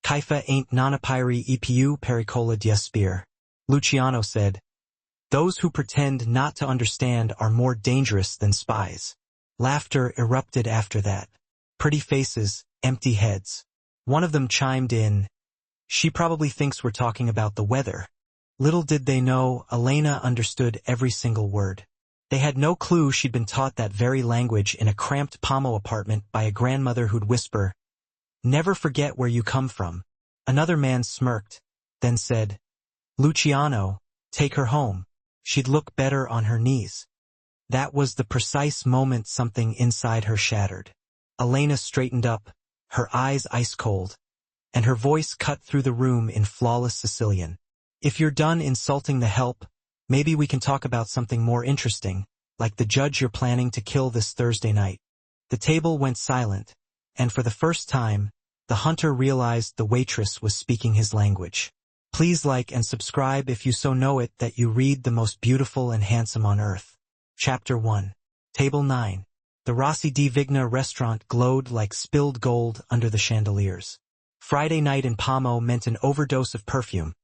Kaifa ain't nanapiri epu pericola diaspir. Luciano said, "Those who pretend not to understand are more dangerous than spies." Laughter erupted after that. Pretty faces, empty heads. One of them chimed in, "She probably thinks we're talking about the weather." Little did they know, Elena understood every single word. They had no clue she'd been taught that very language in a cramped Pomo apartment by a grandmother who'd whisper, "Never forget where you come from." Another man smirked, then said, "Luciano, take her home. She'd look better on her knees." That was the precise moment something inside her shattered. Elena straightened up, her eyes ice-cold, and her voice cut through the room in flawless Sicilian. "If you're done insulting the help, maybe we can talk about something more interesting, like the judge you're planning to kill this Thursday night." The table went silent, and for the first time, the hunter realized the waitress was speaking his language. Please like and subscribe if you so know it that you read the most beautiful and handsome on earth. Chapter 1. Table 9. The Rossi di Vigna restaurant glowed like spilled gold under the chandeliers. Friday night in Pomo meant an overdose of perfume,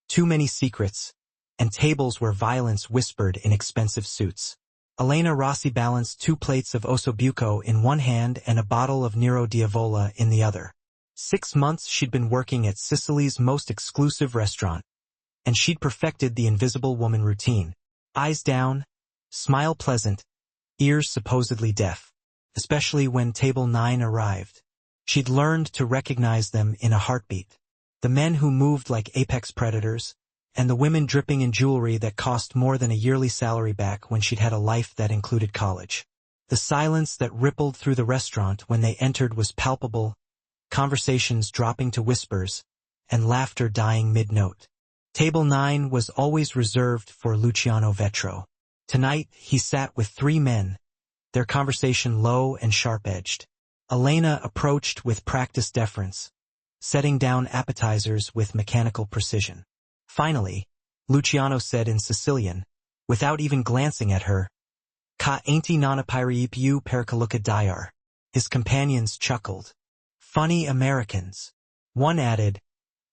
too many secrets, and tables where violence whispered in expensive suits. Elena Rossi balanced 2 plates of ossobuco in one hand and a bottle of Nero Diavola in the other. 6 months she'd been working at Sicily's most exclusive restaurant, and she'd perfected the invisible woman routine. Eyes down, smile pleasant, ears supposedly deaf. Especially when table 9 arrived. She'd learned to recognize them in a heartbeat. The men who moved like apex predators, and the women dripping in jewelry that cost more than a yearly salary back when she'd had a life that included college. The silence that rippled through the restaurant when they entered was palpable, conversations dropping to whispers, and laughter dying mid-note. Table 9 was always reserved for Luciano Vetro. Tonight, he sat with 3 men, their conversation low and sharp-edged. Elena approached with practiced deference, setting down appetizers with mechanical precision. Finally, Luciano said in Sicilian, without even glancing at her, "Ka ainti nanapiri ipu pericaluca diar." His companions chuckled. "Funny Americans." One added,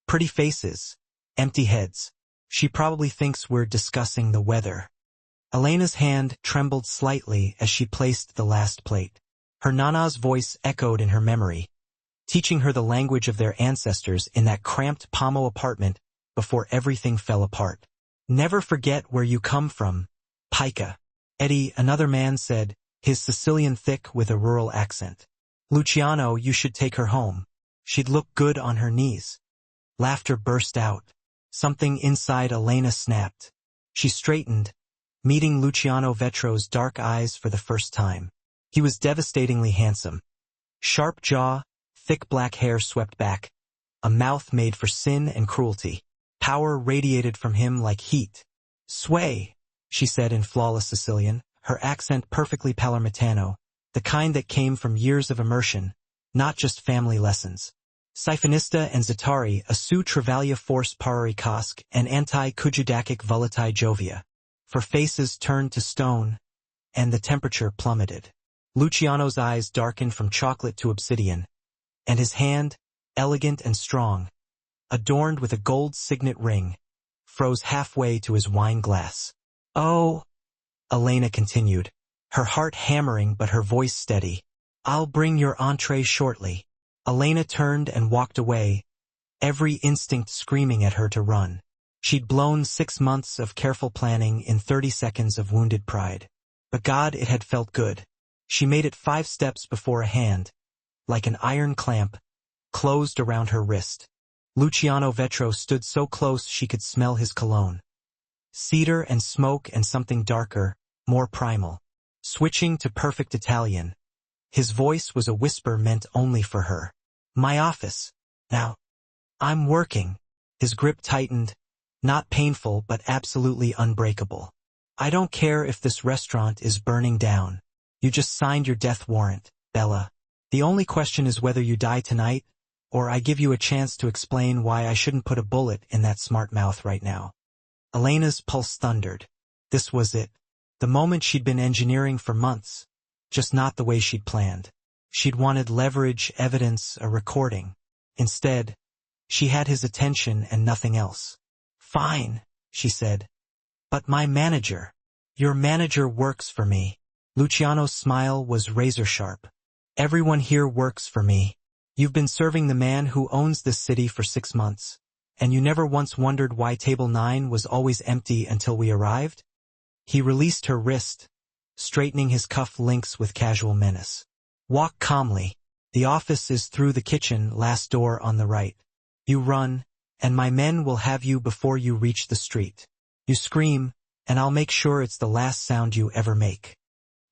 "Pretty faces, empty heads. She probably thinks we're discussing the weather." Elena's hand trembled slightly as she placed the last plate. Her nana's voice echoed in her memory, teaching her the language of their ancestors in that cramped Pomo apartment before everything fell apart. "Never forget where you come from, Pica." Eddie, another man, said, his Sicilian thick with a rural accent. "Luciano, you should take her home. She'd look good on her knees." Laughter burst out. Something inside Elena snapped. She straightened, meeting Luciano Vetro's dark eyes for the first time. He was devastatingly handsome. Sharp jaw, thick black hair swept back, a mouth made for sin and cruelty. Power radiated from him like heat. "Sway," she said in flawless Sicilian, her accent perfectly Palermitano, the kind that came from years of immersion, not just family lessons. Siphonista and Zatari, a su travaglia force parari casque and anti-kujudakic volati jovia. For faces turned to stone, and the temperature plummeted. Luciano's eyes darkened from chocolate to obsidian, and his hand, elegant and strong, adorned with a gold signet ring, froze halfway to his wine glass. "Oh," Elena continued, her heart hammering but her voice steady. "I'll bring your entree shortly." Elena turned and walked away, every instinct screaming at her to run. She'd blown 6 months of careful planning in 30 seconds of wounded pride. But God, it had felt good. She made it 5 steps before a hand, like an iron clamp, closed around her wrist. Luciano Vetro stood so close she could smell his cologne. Cedar and smoke and something darker, more primal. Switching to perfect Italian, his voice was a whisper meant only for her. "My office. Now. I'm working." His grip tightened, not painful but absolutely unbreakable. "I don't care if this restaurant is burning down. You just signed your death warrant, Bella. The only question is whether you die tonight, or I give you a chance to explain why I shouldn't put a bullet in that smart mouth right now." Elena's pulse thundered. This was it. The moment she'd been engineering for months, just not the way she'd planned. She'd wanted leverage, evidence, a recording. Instead, She had his attention and nothing else. "Fine," she said. "But my manager." "Your manager works for me." Luciano's smile was razor-sharp. "Everyone here works for me. You've been serving the man who owns this city for 6 months, and you never once wondered why Table 9 was always empty until we arrived?" He released her wrist, straightening his cuff links with casual menace. "Walk calmly. The office is through the kitchen, last door on the right. You run, and my men will have you before you reach the street. You scream, and I'll make sure it's the last sound you ever make."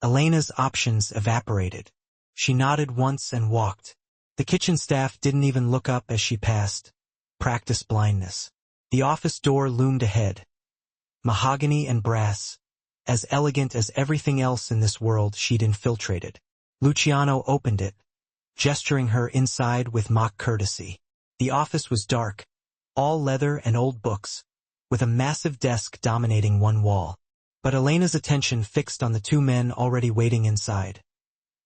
Elena's options evaporated. She nodded once and walked. The kitchen staff didn't even look up as she passed. Practice blindness. The office door loomed ahead. Mahogany and brass, as elegant as everything else in this world she'd infiltrated. Luciano opened it, gesturing her inside with mock courtesy. The office was dark, all leather and old books, with a massive desk dominating one wall. But Elena's attention fixed on the 2 men already waiting inside.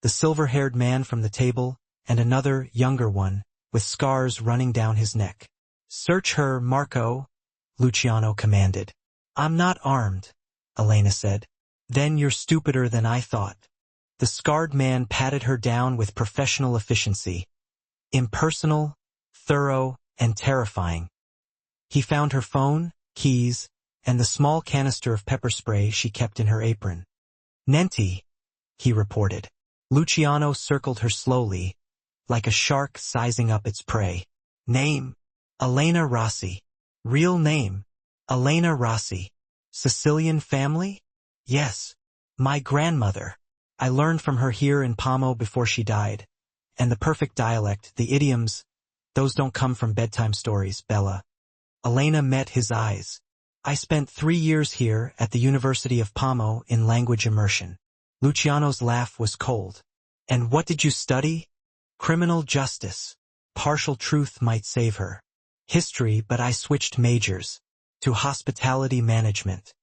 The silver-haired man from the table, and another, younger one, with scars running down his neck. "Search her, Marco," Luciano commanded. "I'm not armed," Elena said. "Then you're stupider than I thought." The scarred man patted her down with professional efficiency. Impersonal, thorough, and terrifying. He found her phone, keys, and the small canister of pepper spray she kept in her apron. "Nenti," he reported. Luciano circled her slowly, like a shark sizing up its prey. "Name? Elena Rossi." "Real name? Elena Rossi." "Sicilian family?" "Yes. My grandmother. I learned from her here in Pomo before she died. And the perfect dialect, the idioms, those don't come from bedtime stories, Bella." Elena met his eyes. "I spent 3 years here at the University of Pomo in language immersion." Luciano's laugh was cold. "And what did you study?" "Criminal justice. Partial truth might save her. History, but I switched majors to hospitality management."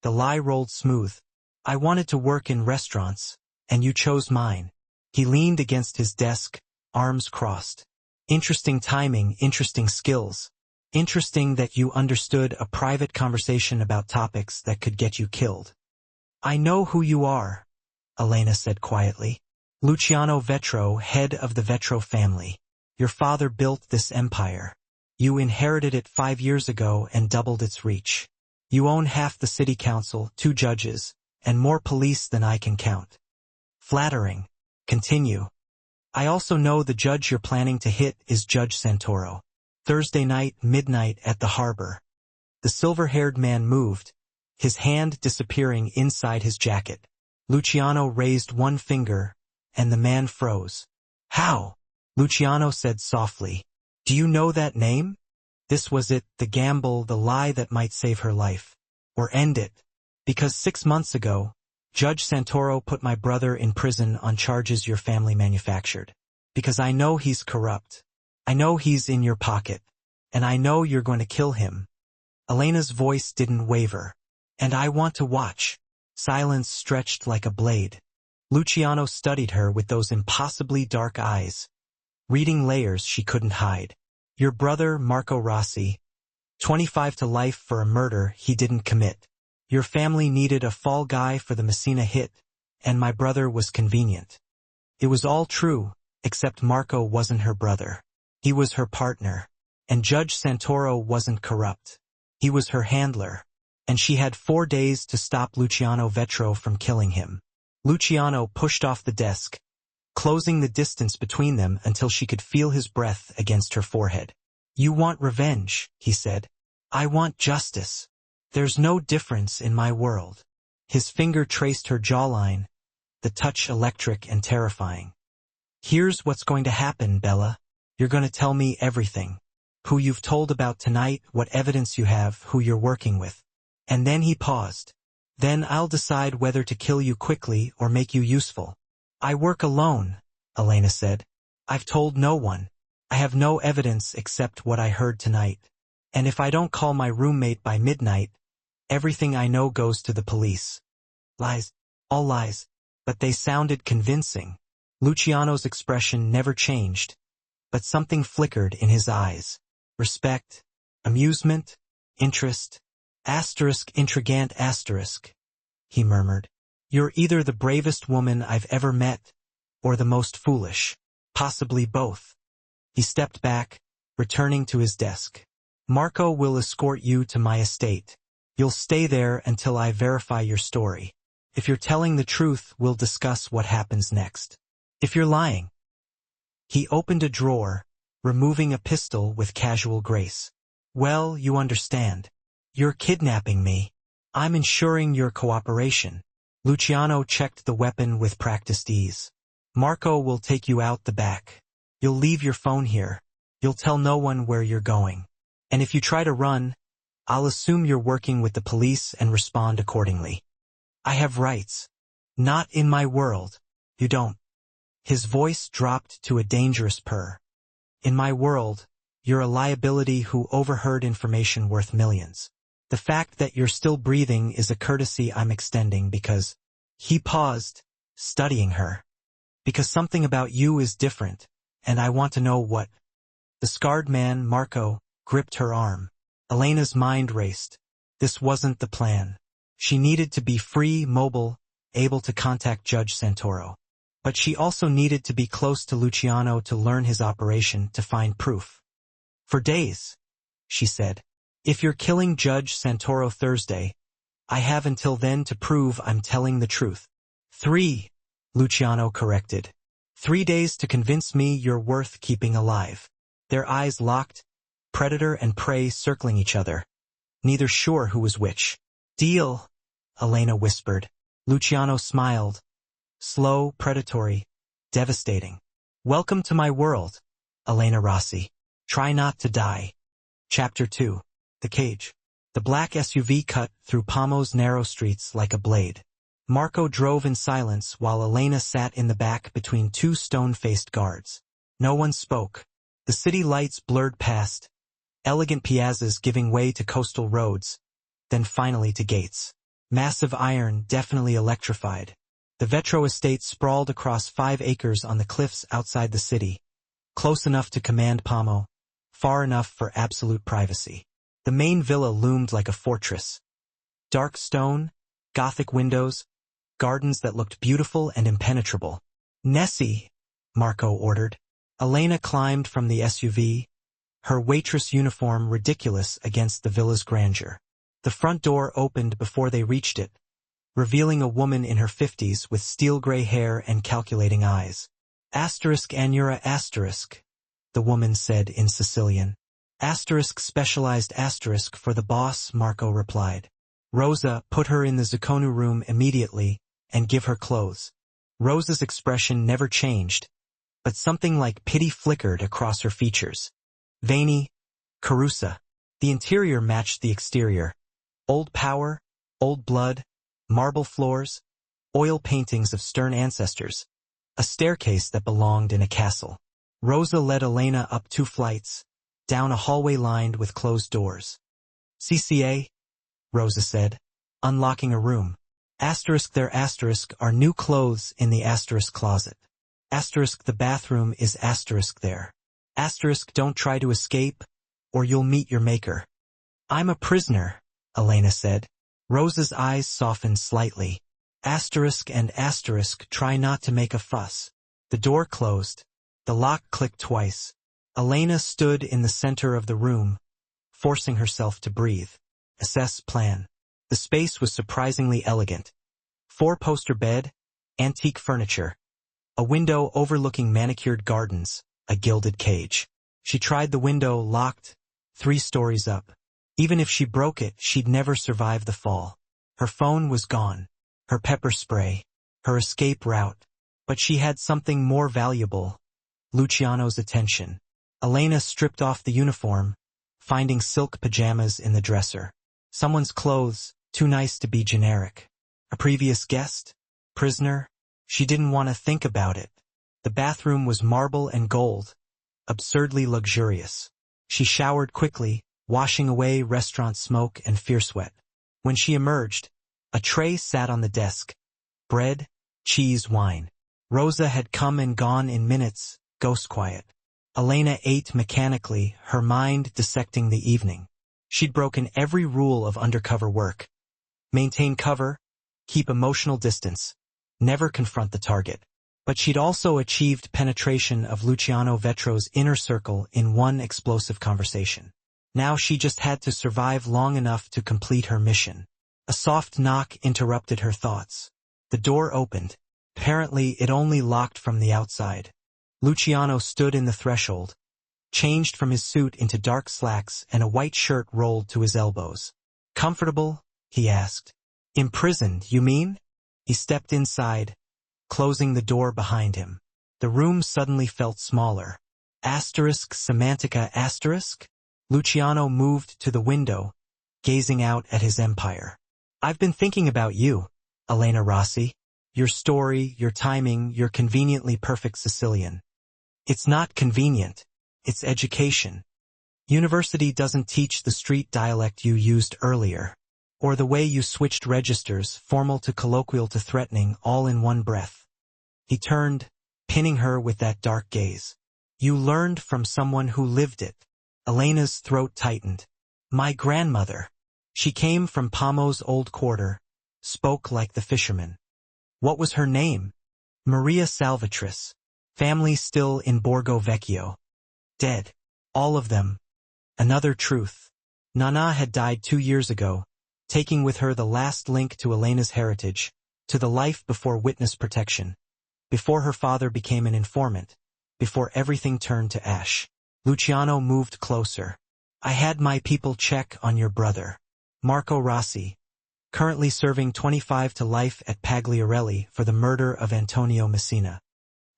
The lie rolled smooth. "I wanted to work in restaurants, and you chose mine." He leaned against his desk, arms crossed. "Interesting timing, interesting skills. Interesting that you understood a private conversation about topics that could get you killed." "I know who you are," Elena said quietly. "Luciano Vetro, head of the Vetro family. Your father built this empire. You inherited it 5 years ago and doubled its reach. You own half the city council, 2 judges, and more police than I can count." "Flattering. Continue." "I also know the judge you're planning to hit is Judge Santoro. Thursday night, midnight at the harbor." The silver-haired man moved, his hand disappearing inside his jacket. Luciano raised one finger, and the man froze. "How?" Luciano said softly. "Do you know that name?" This was it, the gamble, the lie that might save her life. Or end it. "Because 6 months ago, Judge Santoro put my brother in prison on charges your family manufactured. Because I know he's corrupt. I know he's in your pocket. And I know you're going to kill him." Elena's voice didn't waver. "And I want to watch." Silence stretched like a blade. Luciano studied her with those impossibly dark eyes, reading layers she couldn't hide. "Your brother, Marco Rossi, 25 to life for a murder he didn't commit. Your family needed a fall guy for the Messina hit, and my brother was convenient." It was all true, except Marco wasn't her brother. He was her partner. And Judge Santoro wasn't corrupt. He was her handler. And she had 4 days to stop Luciano Vetro from killing him. Luciano pushed off the desk, closing the distance between them until she could feel his breath against her forehead. "You want revenge," he said. "I want justice. There's no difference in my world." His finger traced her jawline, the touch electric and terrifying. "Here's what's going to happen, Bella. You're going to tell me everything. Who you've told about tonight, what evidence you have, who you're working with." And then he paused. "Then I'll decide whether to kill you quickly or make you useful." "I work alone," Elena said. "I've told no one. I have no evidence except what I heard tonight. And if I don't call my roommate by midnight, everything I know goes to the police." Lies. All lies. But they sounded convincing. Luciano's expression never changed, but something flickered in his eyes. respect, amusement, interest, intrigant he murmured. You're either the bravest woman I've ever met, or the most foolish, possibly both. He stepped back, returning to his desk. Marco will escort you to my estate. You'll stay there until I verify your story. If you're telling the truth, we'll discuss what happens next. If you're lying. He opened a drawer, removing a pistol with casual grace. Well, you understand. You're kidnapping me. I'm ensuring your cooperation. Luciano checked the weapon with practiced ease. Marco will take you out the back. You'll leave your phone here. You'll tell no one where you're going. And if you try to run, I'll assume you're working with the police and respond accordingly. I have rights. Not in my world. You don't. His voice dropped to a dangerous purr. In my world, you're a liability who overheard information worth millions. The fact that you're still breathing is a courtesy I'm extending because... He paused, studying her. Because something about you is different, and I want to know what. The scarred man, Marco, gripped her arm. Elena's mind raced. This wasn't the plan. She needed to be free, mobile, able to contact Judge Santoro. But she also needed to be close to Luciano to learn his operation, to find proof. For days, she said. If you're killing Judge Santoro Thursday, I have until then to prove I'm telling the truth. 3, Luciano corrected. 3 days to convince me you're worth keeping alive. Their eyes locked, predator and prey circling each other. Neither sure who was which. Deal, Elena whispered. Luciano smiled. Slow, predatory, devastating. Welcome to my world, Elena Rossi. Try not to die. Chapter 2. The Cage. The black SUV cut through Pamo's narrow streets like a blade. Marco drove in silence while Elena sat in the back between two stone-faced guards. No one spoke. The city lights blurred past, elegant piazzas giving way to coastal roads, then finally to gates. Massive iron, definitely electrified. The Vetro estate sprawled across 5 acres on the cliffs outside the city, close enough to command Pamo, far enough for absolute privacy. The main villa loomed like a fortress. Dark stone, Gothic windows, gardens that looked beautiful and impenetrable. Nessie, Marco ordered. Elena climbed from the SUV, her waitress uniform ridiculous against the villa's grandeur. The front door opened before they reached it, revealing a woman in her 50s with steel-gray hair and calculating eyes. Anura asterisk, the woman said in Sicilian. Specialized for the boss, Marco replied. Rosa, put her in the Zucconu room immediately and give her clothes. Rosa's expression never changed, but something like pity flickered across her features. Veiny, Carusa. The interior matched the exterior. Old power, old blood, marble floors, oil paintings of stern ancestors. A staircase that belonged in a castle. Rosa led Elena up 2 flights, down a hallway lined with closed doors. CCA, Rosa said, unlocking a room. There are new clothes in the closet. The bathroom is there. Don't try to escape, or you'll meet your maker. I'm a prisoner, Elena said. Rosa's eyes softened slightly. Try not to make a fuss. The door closed. The lock clicked twice. Elena stood in the center of the room, forcing herself to breathe. Assess plan. The space was surprisingly elegant. 4-poster bed, antique furniture, a window overlooking manicured gardens, a gilded cage. She tried the window, locked, 3 stories up. Even if she broke it, she'd never survive the fall. Her phone was gone, her pepper spray, her escape route. But she had something more valuable, Luciano's attention. Elena stripped off the uniform, finding silk pajamas in the dresser. Someone's clothes, too nice to be generic. A previous guest? Prisoner? She didn't want to think about it. The bathroom was marble and gold, absurdly luxurious. She showered quickly, washing away restaurant smoke and fear sweat. When she emerged, a tray sat on the desk. Bread, cheese, wine. Rosa had come and gone in minutes, ghost quiet. Elena ate mechanically, her mind dissecting the evening. She'd broken every rule of undercover work. Maintain cover, keep emotional distance, never confront the target. But she'd also achieved penetration of Luciano Vetro's inner circle in one explosive conversation. Now she just had to survive long enough to complete her mission. A soft knock interrupted her thoughts. The door opened. Apparently it only locked from the outside. Luciano stood in the threshold, changed from his suit into dark slacks and a white shirt rolled to his elbows. "Comfortable?" he asked. "Imprisoned, you mean?" He stepped inside, closing the door behind him. The room suddenly felt smaller. Asterisk semantica asterisk? Luciano moved to the window, gazing out at his empire. "I've been thinking about you, Elena Rossi. Your story, your timing, your conveniently perfect Sicilian. It's not convenient. It's education. University doesn't teach the street dialect you used earlier, or the way you switched registers, formal to colloquial to threatening, all in one breath." He turned, pinning her with that dark gaze. "You learned from someone who lived it." Elena's throat tightened. "My grandmother. She came from Pomo's old quarter, spoke like the fishermen." "What was her name?" "Maria Salvatrice. Family still in Borgo Vecchio. Dead. All of them." Another truth. Nana had died 2 years ago, taking with her the last link to Elena's heritage, to the life before witness protection, before her father became an informant, before everything turned to ash. Luciano moved closer. "I had my people check on your brother, Marco Rossi, currently serving 25 to life at Pagliarelli for the murder of Antonio Messina."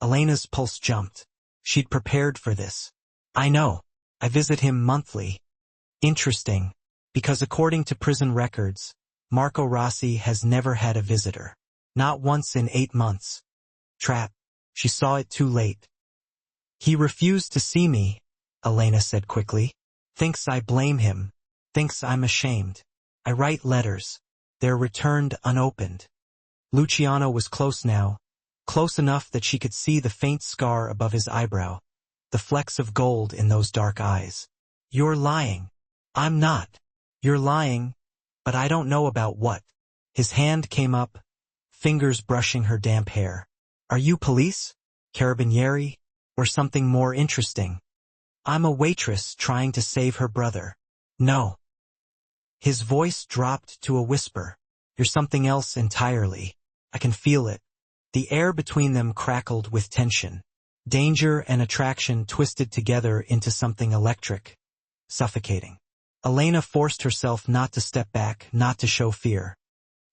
Elena's pulse jumped. She'd prepared for this. "I know. I visit him monthly." "Interesting, because according to prison records, Marco Rossi has never had a visitor. Not once in 8 months. Trap. She saw it too late." "He refused to see me," Elena said quickly. "Thinks I blame him. Thinks I'm ashamed. I write letters. They're returned unopened." Luciano was close now, close enough that she could see the faint scar above his eyebrow, the flecks of gold in those dark eyes. "You're lying." "I'm not." "You're lying, but I don't know about what." His hand came up, fingers brushing her damp hair. "Are you police? Carabinieri? Or something more interesting?" "I'm a waitress trying to save her brother." "No." His voice dropped to a whisper. "You're something else entirely. I can feel it." The air between them crackled with tension. Danger and attraction twisted together into something electric, suffocating. Elena forced herself not to step back, not to show fear.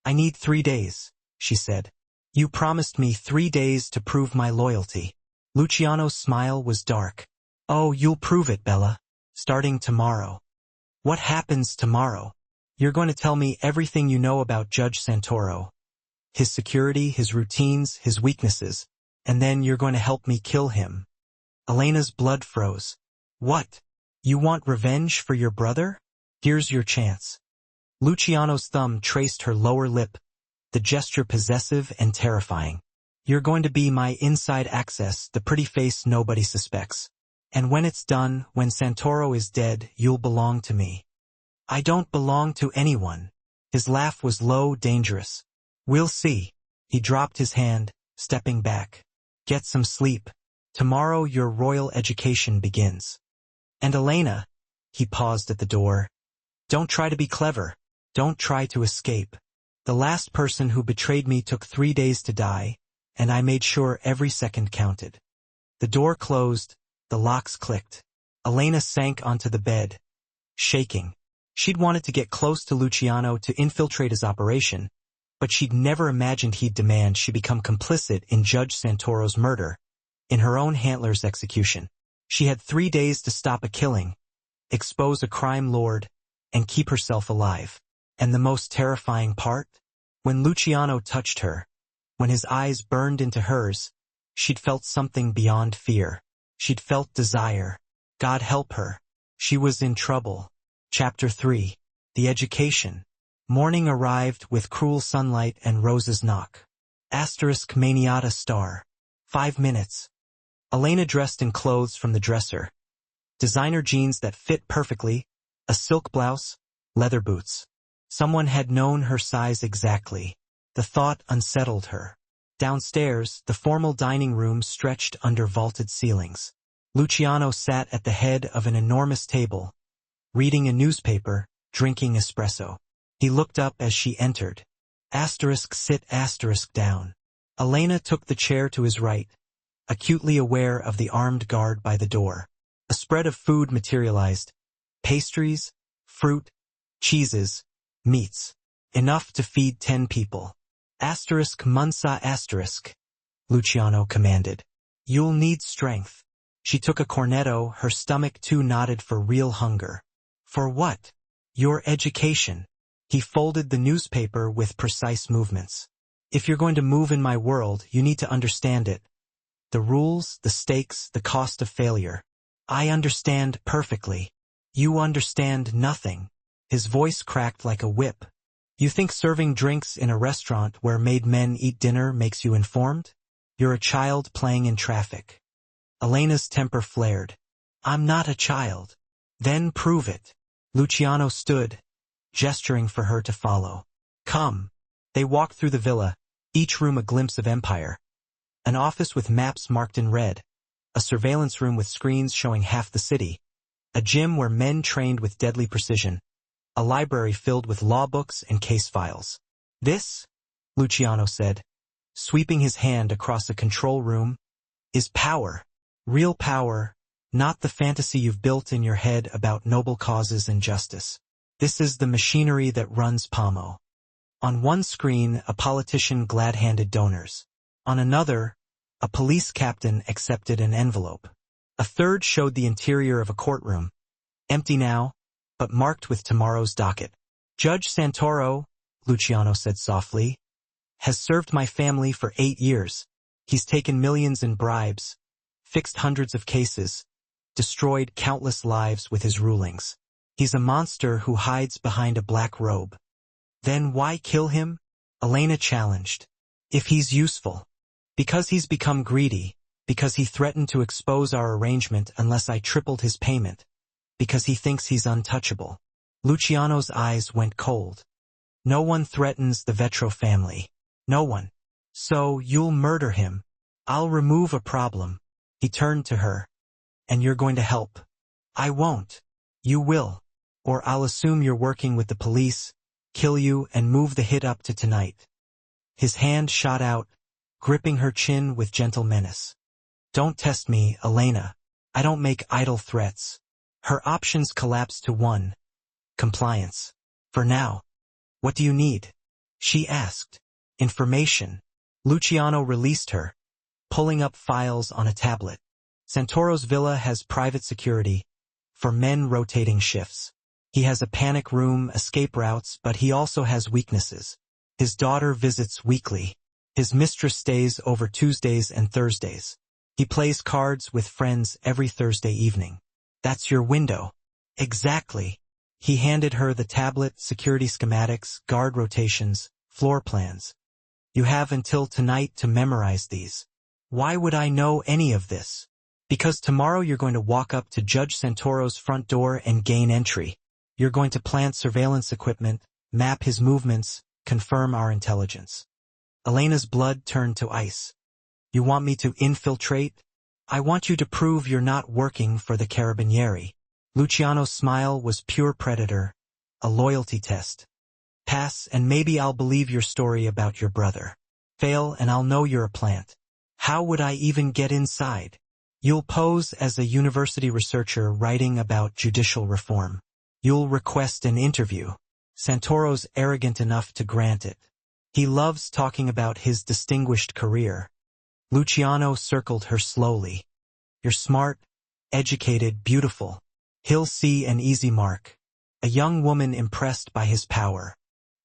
"I need 3 days," she said. "You promised me 3 days to prove my loyalty." Luciano's smile was dark. "Oh, you'll prove it, Bella. Starting tomorrow." "What happens tomorrow?" "You're going to tell me everything you know about Judge Santoro. His security, his routines, his weaknesses. And then you're going to help me kill him." Elena's blood froze. "What? You want revenge for your brother? Here's your chance." Luciano's thumb traced her lower lip, the gesture possessive and terrifying. "You're going to be my inside access, the pretty face nobody suspects. And when it's done, when Santoro is dead, you'll belong to me." "I don't belong to anyone." His laugh was low, dangerous. "We'll see." He dropped his hand, stepping back. "Get some sleep. Tomorrow your royal education begins." "And Elena," he paused at the door, "don't try to be clever. Don't try to escape. The last person who betrayed me took 3 days to die, and I made sure every second counted." The door closed, the locks clicked. Elena sank onto the bed, shaking. She'd wanted to get close to Luciano to infiltrate his operation, but she'd never imagined he'd demand she become complicit in Judge Santoro's murder, in her own handler's execution. She had 3 days to stop a killing, expose a crime lord, and keep herself alive. And the most terrifying part? When Luciano touched her, when his eyes burned into hers, she'd felt something beyond fear. She'd felt desire. God help her. She was in trouble. Chapter 3. The Education. Morning arrived with cruel sunlight and Rose's knock. Asterisk Maniata star. 5 minutes. Elena dressed in clothes from the dresser. Designer jeans that fit perfectly, a silk blouse, leather boots. Someone had known her size exactly. The thought unsettled her. Downstairs, the formal dining room stretched under vaulted ceilings. Luciano sat at the head of an enormous table, reading a newspaper, drinking espresso. He looked up as she entered. Sit down. Elena took the chair to his right, acutely aware of the armed guard by the door. A spread of food materialized. Pastries, fruit, cheeses, meats. Enough to feed 10 people. Munsa. Luciano commanded. You'll need strength. She took a cornetto, her stomach too knotted for real hunger. For what? Your education. He folded the newspaper with precise movements. If you're going to move in my world, you need to understand it. The rules, the stakes, the cost of failure. I understand perfectly. You understand nothing. His voice cracked like a whip. You think serving drinks in a restaurant where made men eat dinner makes you informed? You're a child playing in traffic. Elena's temper flared. I'm not a child. Then prove it. Luciano stood, gesturing for her to follow. Come. They walked through the villa, each room a glimpse of empire. An office with maps marked in red, a surveillance room with screens showing half the city, a gym where men trained with deadly precision, a library filled with law books and case files. This, Luciano said, sweeping his hand across a control room, is power. Real power, not the fantasy you've built in your head about noble causes and justice. This is the machinery that runs Pomo. On one screen, a politician glad-handed donors. On another, a police captain accepted an envelope. A third showed the interior of a courtroom. Empty now, but marked with tomorrow's docket. Judge Santoro, Luciano said softly, has served my family for 8 years. He's taken millions in bribes, fixed hundreds of cases, destroyed countless lives with his rulings. He's a monster who hides behind a black robe. Then why kill him? Elena challenged. If he's useful. Because he's become greedy. Because he threatened to expose our arrangement unless I tripled his payment. Because he thinks he's untouchable. Luciano's eyes went cold. No one threatens the Vetro family. No one. So you'll murder him. I'll remove a problem. He turned to her. And you're going to help. I won't. You will. Or I'll assume you're working with the police, kill you, and move the hit up to tonight. His hand shot out, gripping her chin with gentle menace. Don't test me, Elena. I don't make idle threats. Her options collapsed to one. Compliance. For now. What do you need? She asked. Information. Luciano released her, pulling up files on a tablet. Santoro's villa has private security, for men rotating shifts. He has a panic room, escape routes, but he also has weaknesses. His daughter visits weekly. His mistress stays over Tuesdays and Thursdays. He plays cards with friends every Thursday evening. That's your window. Exactly. He handed her the tablet, security schematics, guard rotations, floor plans. You have until tonight to memorize these. Why would I know any of this? Because tomorrow you're going to walk up to Judge Santoro's front door and gain entry. You're going to plant surveillance equipment, map his movements, confirm our intelligence. Elena's blood turned to ice. You want me to infiltrate? I want you to prove you're not working for the Carabinieri. Luciano's smile was pure predator, a loyalty test. Pass and maybe I'll believe your story about your brother. Fail and I'll know you're a plant. How would I even get inside? You'll pose as a university researcher writing about judicial reform. You'll request an interview. Santoro's arrogant enough to grant it. He loves talking about his distinguished career. Luciano circled her slowly. You're smart, educated, beautiful. He'll see an easy mark. A young woman impressed by his power.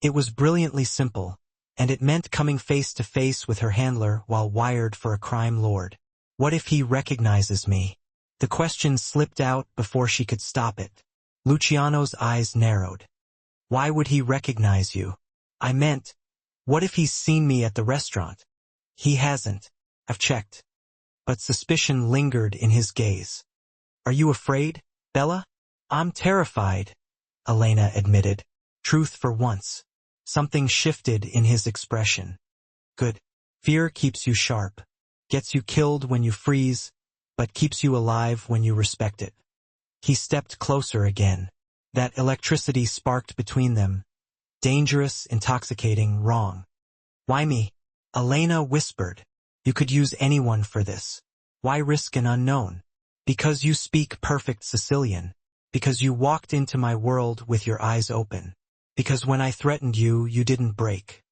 It was brilliantly simple, and it meant coming face to face with her handler while wired for a crime lord. What if he recognizes me? The question slipped out before she could stop it. Luciano's eyes narrowed. Why would he recognize you? I meant, what if he's seen me at the restaurant? He hasn't. I've checked. but suspicion lingered in his gaze. "Are you afraid, Bella?" "I'm terrified," Elena admitted. Truth for once. Something shifted in his expression. "Good. Fear keeps you sharp, gets you killed when you freeze, but keeps you alive when you respect it." He stepped closer again. That electricity sparked between them. Dangerous, intoxicating, wrong. "Why me?" Elena whispered. "You could use anyone for this. Why risk an unknown?" "Because you speak perfect Sicilian. Because you walked into my world with your eyes open. Because when I threatened you, you didn't break."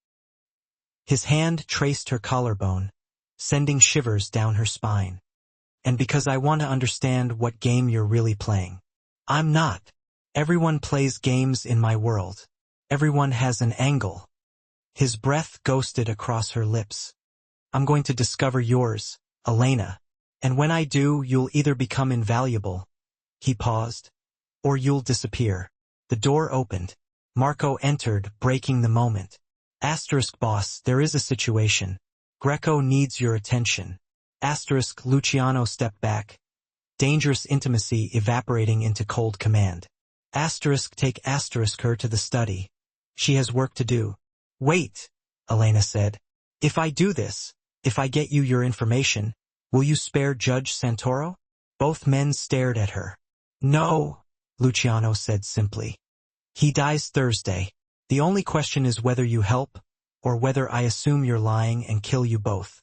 His hand traced her collarbone, sending shivers down her spine. "And because I want to understand what game you're really playing." "I'm not. Everyone plays games in my world. Everyone has an angle." His breath ghosted across her lips. "I'm going to discover yours, Elena. And when I do, you'll either become invaluable," he paused, "or you'll disappear." The door opened. Marco entered, breaking the moment. "Boss, there is a situation. Greco needs your attention." Luciano stepped back. Dangerous intimacy evaporating into cold command. Take her to the study. She has work to do." "Wait," Elena said. "If I do this, if I get you your information, will you spare Judge Santoro?" Both men stared at her. "No," Luciano said simply. "He dies Thursday. The only question is whether you help, or whether I assume you're lying and kill you both."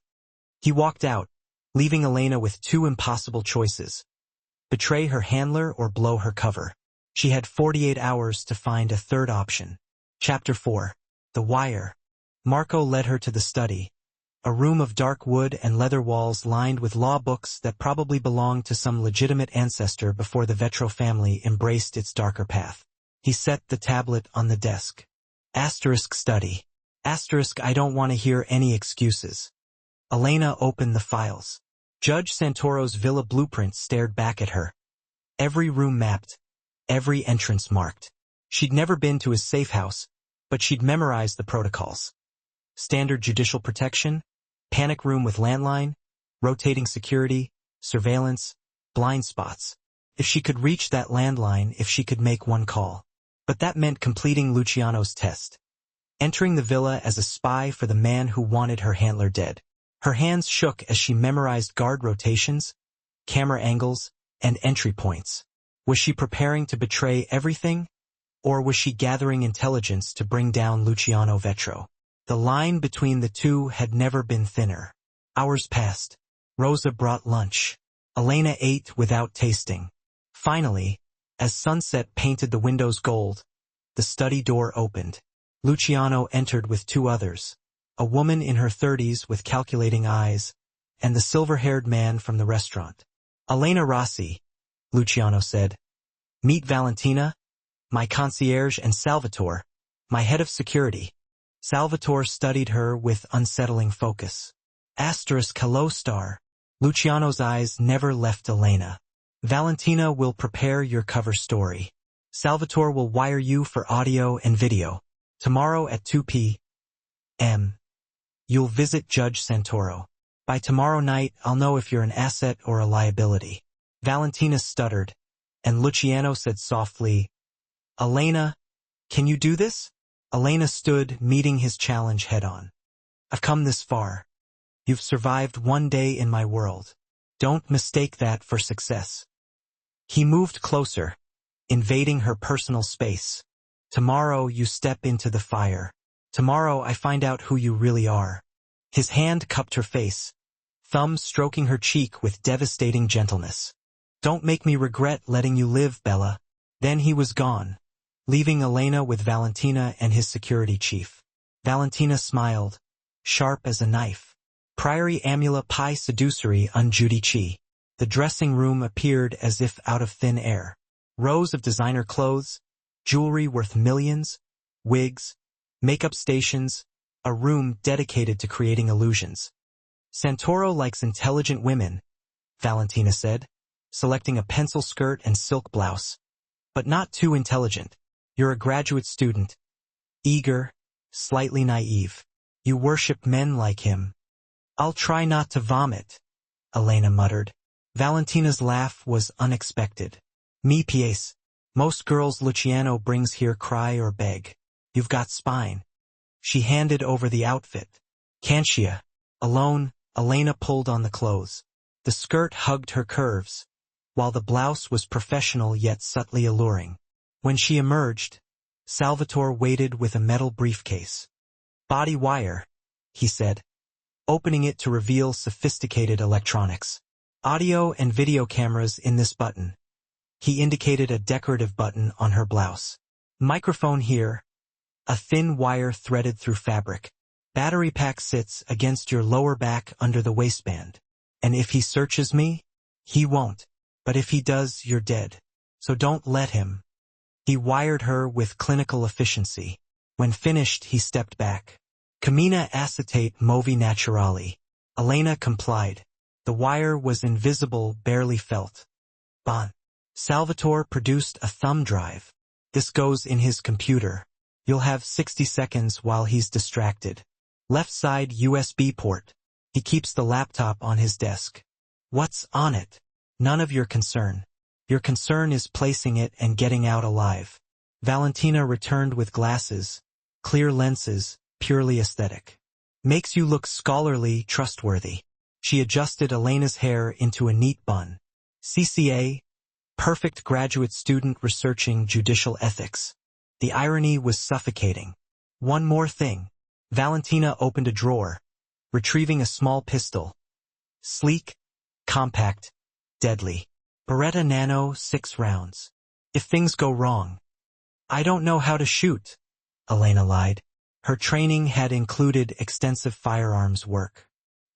He walked out, leaving Elena with two impossible choices: betray her handler or blow her cover. She had 48 hours to find a third option. Chapter 4. The Wire. Marco led her to the study, a room of dark wood and leather walls lined with law books that probably belonged to some legitimate ancestor before the Vetro family embraced its darker path. He set the tablet on the desk. Study. I don't want to hear any excuses. Elena opened the files. Judge Santoro's villa blueprint stared back at her. Every room mapped, every entrance marked. She'd never been to his safe house, but she'd memorized the protocols. Standard judicial protection, panic room with landline, rotating security, surveillance, blind spots. If she could reach that landline, if she could make one call. But that meant completing Luciano's test. Entering the villa as a spy for the man who wanted her handler dead. Her hands shook as she memorized guard rotations, camera angles, and entry points. Was she preparing to betray everything? Or was she gathering intelligence to bring down Luciano Vetro? The line between the two had never been thinner. Hours passed. Rosa brought lunch. Elena ate without tasting. Finally, as sunset painted the windows gold, the study door opened. Luciano entered with two others, a woman in her 30s with calculating eyes, and the silver-haired man from the restaurant. "Elena Rossi," Luciano said. "Meet Valentina, my concierge, and Salvatore, my head of security." Salvatore studied her with unsettling focus. Hello, star. Luciano's eyes never left Elena. "Valentina will prepare your cover story. Salvatore will wire you for audio and video. Tomorrow at 2 p.m. You'll visit Judge Santoro. By tomorrow night, I'll know if you're an asset or a liability." Valentina stuttered, and Luciano said softly, "Elena, can you do this?" Elena stood, meeting his challenge head-on. "I've come this far. You've survived one day in my world. Don't mistake that for success." He moved closer, invading her personal space. "Tomorrow you step into the fire. Tomorrow I find out who you really are." His hand cupped her face, thumb stroking her cheek with devastating gentleness. "Don't make me regret letting you live, Bella." Then he was gone, leaving Elena with Valentina and his security chief. Valentina smiled, sharp as a knife. "Priori amula pi seduceri un judici." The dressing room appeared as if out of thin air. Rows of designer clothes, jewelry worth millions, wigs, makeup stations, a room dedicated to creating illusions. "Santoro likes intelligent women," Valentina said, selecting a pencil skirt and silk blouse. "But not too intelligent. You're a graduate student. Eager, slightly naive. You worship men like him." "I'll try not to vomit," Elena muttered. Valentina's laugh was unexpected. Mi pies. Most girls Luciano brings here cry or beg. You've got spine. She handed over the outfit. Cantia. Alone, Elena pulled on the clothes. The skirt hugged her curves, while the blouse was professional yet subtly alluring. When she emerged, Salvatore waited with a metal briefcase. Body wire, he said, opening it to reveal sophisticated electronics. Audio and video cameras in this button. He indicated a decorative button on her blouse. Microphone here. A thin wire threaded through fabric. Battery pack sits against your lower back under the waistband. And if he searches me, he won't. But if he does, you're dead. So don't let him. He wired her with clinical efficiency. When finished, he stepped back. Camina acetate movi naturali. Elena complied. The wire was invisible, barely felt. Bon. Salvatore produced a thumb drive. This goes in his computer. You'll have 60 seconds while he's distracted. Left side USB port. He keeps the laptop on his desk. What's on it? None of your concern. Your concern is placing it and getting out alive. Valentina returned with glasses, clear lenses, purely aesthetic. Makes you look scholarly, trustworthy. She adjusted Elena's hair into a neat bun. CCA, perfect graduate student researching judicial ethics. The irony was suffocating. One more thing. Valentina opened a drawer, retrieving a small pistol. Sleek, compact, deadly. Beretta Nano 6 rounds. If things go wrong. I don't know how to shoot, Elena lied. Her training had included extensive firearms work.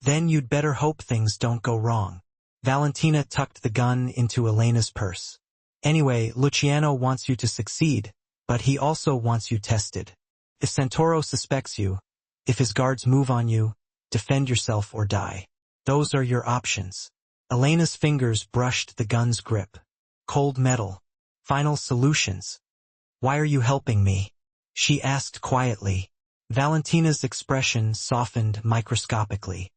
Then you'd better hope things don't go wrong. Valentina tucked the gun into Elena's purse. Anyway, Luciano wants you to succeed, but he also wants you tested. If Santoro suspects you, if his guards move on you, defend yourself or die. Those are your options. Elena's fingers brushed the gun's grip. Cold metal. Final solutions. Why are you helping me? She asked quietly. Valentina's expression softened microscopically.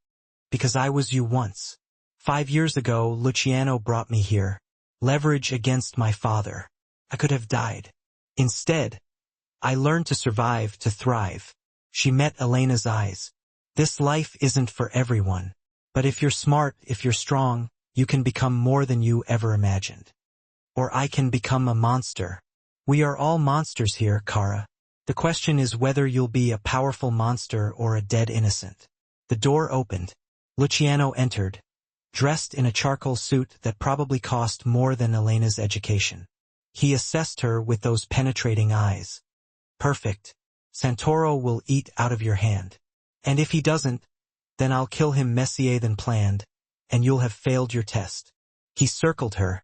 Because I was you once. 5 years ago, Luciano brought me here. Leverage against my father. I could have died. Instead, I learned to survive, to thrive. She met Elena's eyes. This life isn't for everyone. But if you're smart, if you're strong, you can become more than you ever imagined. Or I can become a monster. We are all monsters here, Cara. The question is whether you'll be a powerful monster or a dead innocent. The door opened. Luciano entered, dressed in a charcoal suit that probably cost more than Elena's education. He assessed her with those penetrating eyes. Perfect. Santoro will eat out of your hand. And if he doesn't, then I'll kill him messier than planned, and you'll have failed your test. He circled her,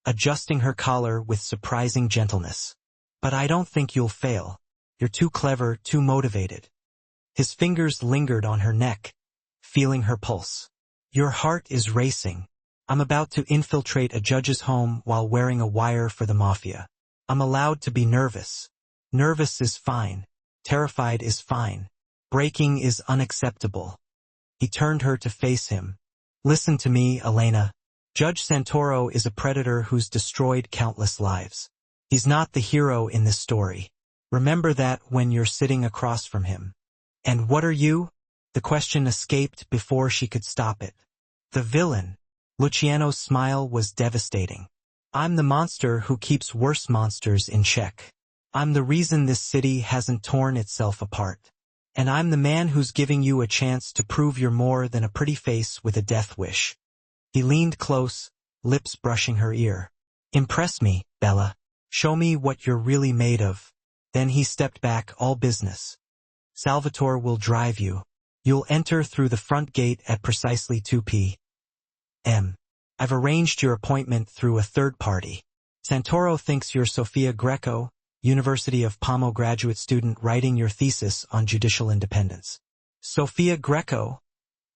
adjusting her collar with surprising gentleness. But I don't think you'll fail. You're too clever, too motivated. His fingers lingered on her neck, feeling her pulse. Your heart is racing. I'm about to infiltrate a judge's home while wearing a wire for the Mafia. I'm allowed to be nervous. Nervous is fine. Terrified is fine. Breaking is unacceptable. He turned her to face him. Listen to me, Elena. Judge Santoro is a predator who's destroyed countless lives. He's not the hero in this story. Remember that when you're sitting across from him. And what are you? The question escaped before she could stop it. The villain. Luciano's smile was devastating. I'm the monster who keeps worse monsters in check. I'm the reason this city hasn't torn itself apart. And I'm the man who's giving you a chance to prove you're more than a pretty face with a death wish. He leaned close, lips brushing her ear. Impress me, Bella. Show me what you're really made of. Then he stepped back, all business. Salvatore will drive you. You'll enter through the front gate at precisely 2 p.m. I've arranged your appointment through a third party. Santoro thinks you're Sofia Greco, University of Pomo graduate student writing your thesis on judicial independence. Sofia Greco,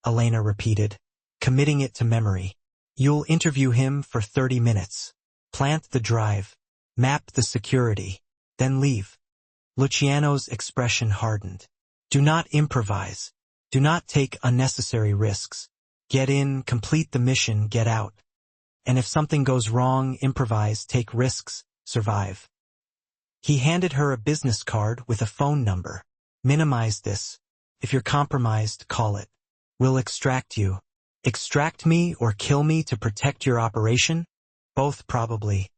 Elena repeated, committing it to memory. You'll interview him for 30 minutes. Plant the drive. Map the security. Then leave. Luciano's expression hardened. Do not improvise. Do not take unnecessary risks. Get in, complete the mission, get out. And if something goes wrong, improvise, take risks, survive. He handed her a business card with a phone number. Minimize this. If you're compromised, call it. We'll extract you. Extract me or kill me to protect your operation? Both probably.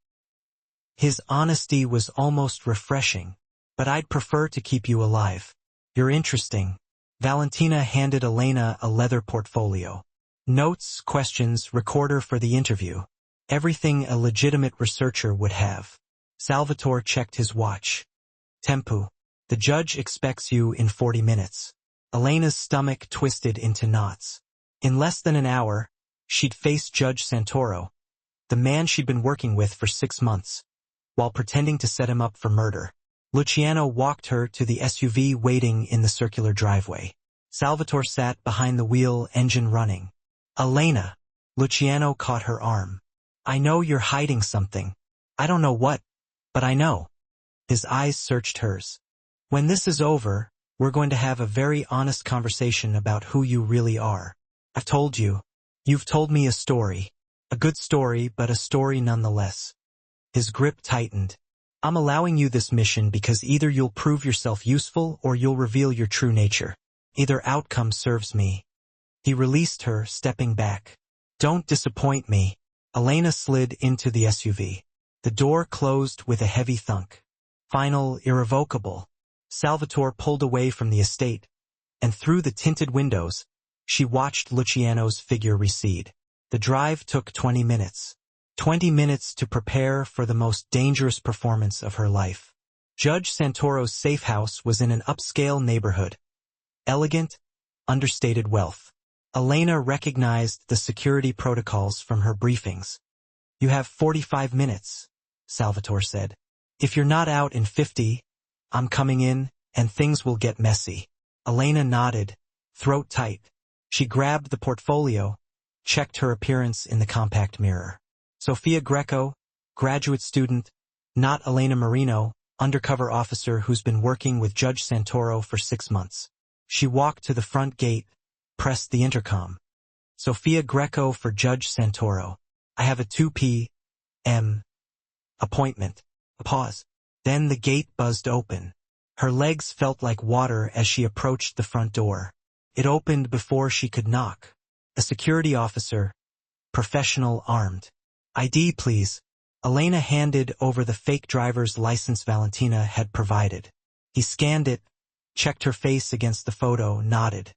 His honesty was almost refreshing. But I'd prefer to keep you alive. You're interesting. Valentina handed Elena a leather portfolio. Notes, questions, recorder for the interview. Everything a legitimate researcher would have. Salvatore checked his watch. Tempo. The judge expects you in 40 minutes. Elena's stomach twisted into knots. In less than an hour, she'd face Judge Santoro, the man she'd been working with for 6 months, while pretending to set him up for murder. Luciano walked her to the SUV waiting in the circular driveway. Salvatore sat behind the wheel, engine running. Elena. Luciano caught her arm. I know you're hiding something. I don't know what, but I know. His eyes searched hers. When this is over, we're going to have a very honest conversation about who you really are. I've told you. You've told me a story. A good story, but a story nonetheless. His grip tightened. I'm allowing you this mission because either you'll prove yourself useful or you'll reveal your true nature. Either outcome serves me. He released her, stepping back. Don't disappoint me. Elena slid into the SUV. The door closed with a heavy thunk. Final, irrevocable. Salvatore pulled away from the estate, and through the tinted windows, she watched Luciano's figure recede. The drive took 20 minutes. 20 minutes to prepare for the most dangerous performance of her life. Judge Santoro's safe house was in an upscale neighborhood. Elegant, understated wealth. Elena recognized the security protocols from her briefings. You have 45 minutes, Salvatore said. If you're not out in 50, I'm coming in, and things will get messy. Elena nodded, throat tight. She grabbed the portfolio, checked her appearance in the compact mirror. Sofia Greco, graduate student, not Elena Marino, undercover officer who's been working with Judge Santoro for 6 months. She walked to the front gate, pressed the intercom. Sofia Greco for Judge Santoro. I have a 2 p.m. appointment. A pause. Then the gate buzzed open. Her legs felt like water as she approached the front door. It opened before she could knock. A security officer, professional, armed. ID, please. Elena handed over the fake driver's license Valentina had provided. He scanned it, checked her face against the photo, nodded.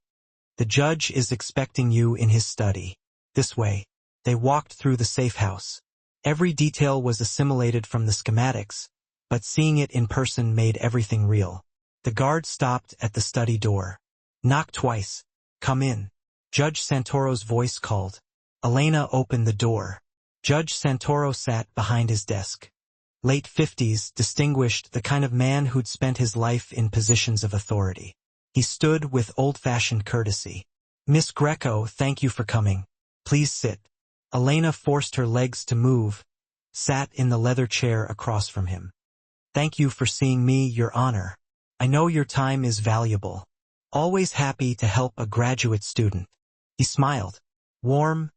The judge is expecting you in his study. This way. They walked through the safe house. Every detail was assimilated from the schematics, but seeing it in person made everything real. The guard stopped at the study door. Knock twice. Come in. Judge Santoro's voice called. Elena opened the door. Judge Santoro sat behind his desk. Late 50s, distinguished, the kind of man who'd spent his life in positions of authority. He stood with old-fashioned courtesy. Miss Greco, thank you for coming. Please sit. Elena forced her legs to move, sat in the leather chair across from him. Thank you for seeing me, Your Honor. I know your time is valuable. Always happy to help a graduate student. He smiled. Warm,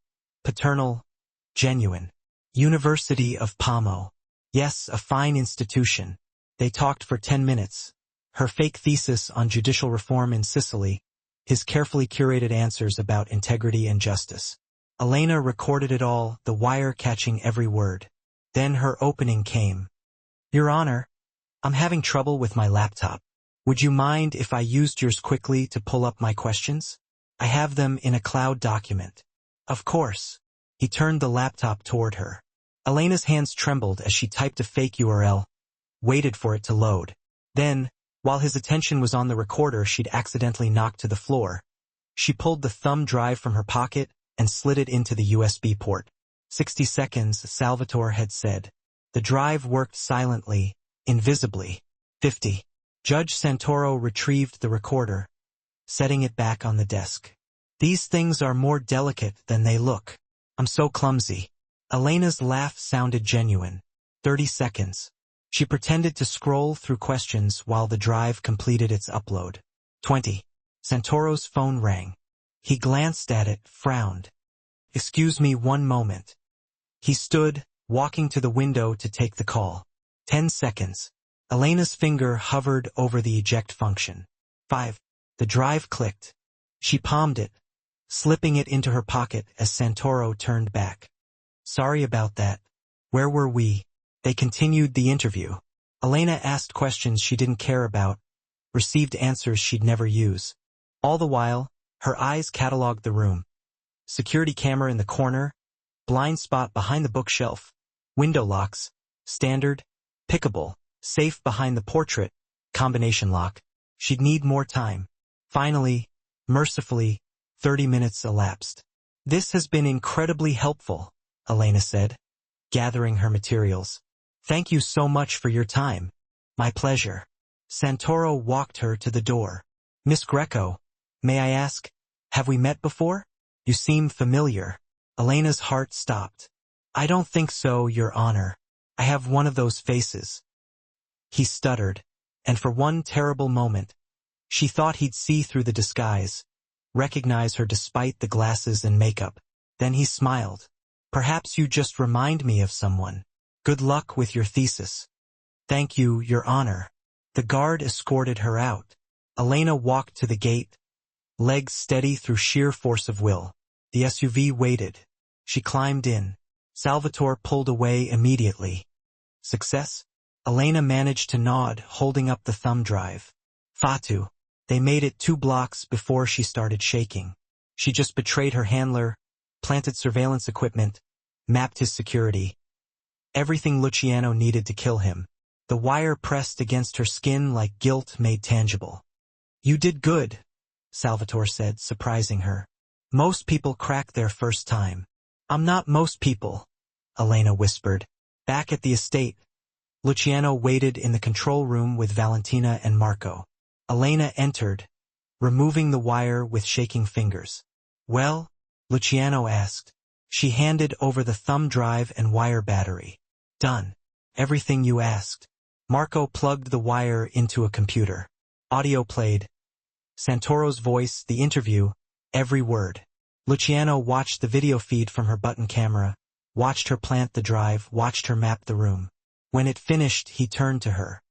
paternal, genuine. University of Pamo. Yes, a fine institution. They talked for 10 minutes. Her fake thesis on judicial reform in Sicily, his carefully curated answers about integrity and justice. Elena recorded it all, the wire catching every word. Then her opening came. Your Honor, I'm having trouble with my laptop. Would you mind if I used yours quickly to pull up my questions? I have them in a cloud document. Of course. He turned the laptop toward her. Elena's hands trembled as she typed a fake URL, waited for it to load. Then, while his attention was on the recorder she'd accidentally knocked to the floor, she pulled the thumb drive from her pocket and slid it into the USB port. 60 seconds, Salvatore had said. The drive worked silently, invisibly. 50. Judge Santoro retrieved the recorder, setting it back on the desk. These things are more delicate than they look. I'm so clumsy. Elena's laugh sounded genuine. 30 seconds. She pretended to scroll through questions while the drive completed its upload. 20. Santoro's phone rang. He glanced at it, frowned. "Excuse me one moment." He stood, walking to the window to take the call. 10 seconds. Elena's finger hovered over the eject function. 5. The drive clicked. She palmed it, slipping it into her pocket as Santoro turned back. "Sorry about that. Where were we?" They continued the interview. Elena asked questions she didn't care about, received answers she'd never use. All the while, her eyes cataloged the room. Security camera in the corner, blind spot behind the bookshelf, window locks, standard, pickable, safe behind the portrait, combination lock. She'd need more time. Finally, mercifully, 30 minutes elapsed. "This has been incredibly helpful," Elena said, gathering her materials. "Thank you so much for your time." "My pleasure." Santoro walked her to the door. "Miss Greco, may I ask, have we met before? You seem familiar." Elena's heart stopped. "I don't think so, Your Honor. I have one of those faces." He stuttered, and for one terrible moment, she thought he'd see through the disguise, recognize her despite the glasses and makeup. Then he smiled. "Perhaps you just remind me of someone. Good luck with your thesis." "Thank you, Your Honor." The guard escorted her out. Elena walked to the gate, legs steady through sheer force of will. The SUV waited. She climbed in. Salvatore pulled away immediately. "Success?" Elena managed to nod, holding up the thumb drive. "Fatu." They made it 2 blocks before she started shaking. She just betrayed her handler, planted surveillance equipment, mapped his security. Everything Luciano needed to kill him. The wire pressed against her skin like guilt made tangible. "You did good," Salvatore said, surprising her. "Most people crack their first time." "I'm not most people," Elena whispered. Back at the estate, Luciano waited in the control room with Valentina and Marco. Elena entered, removing the wire with shaking fingers. "Well?" Luciano asked. She handed over the thumb drive and wire battery. "Done. Everything you asked." Marco plugged the wire into a computer. Audio played. Santoro's voice, the interview, every word. Luciano watched the video feed from her button camera, watched her plant the drive, watched her map the room. When it finished, he turned to her.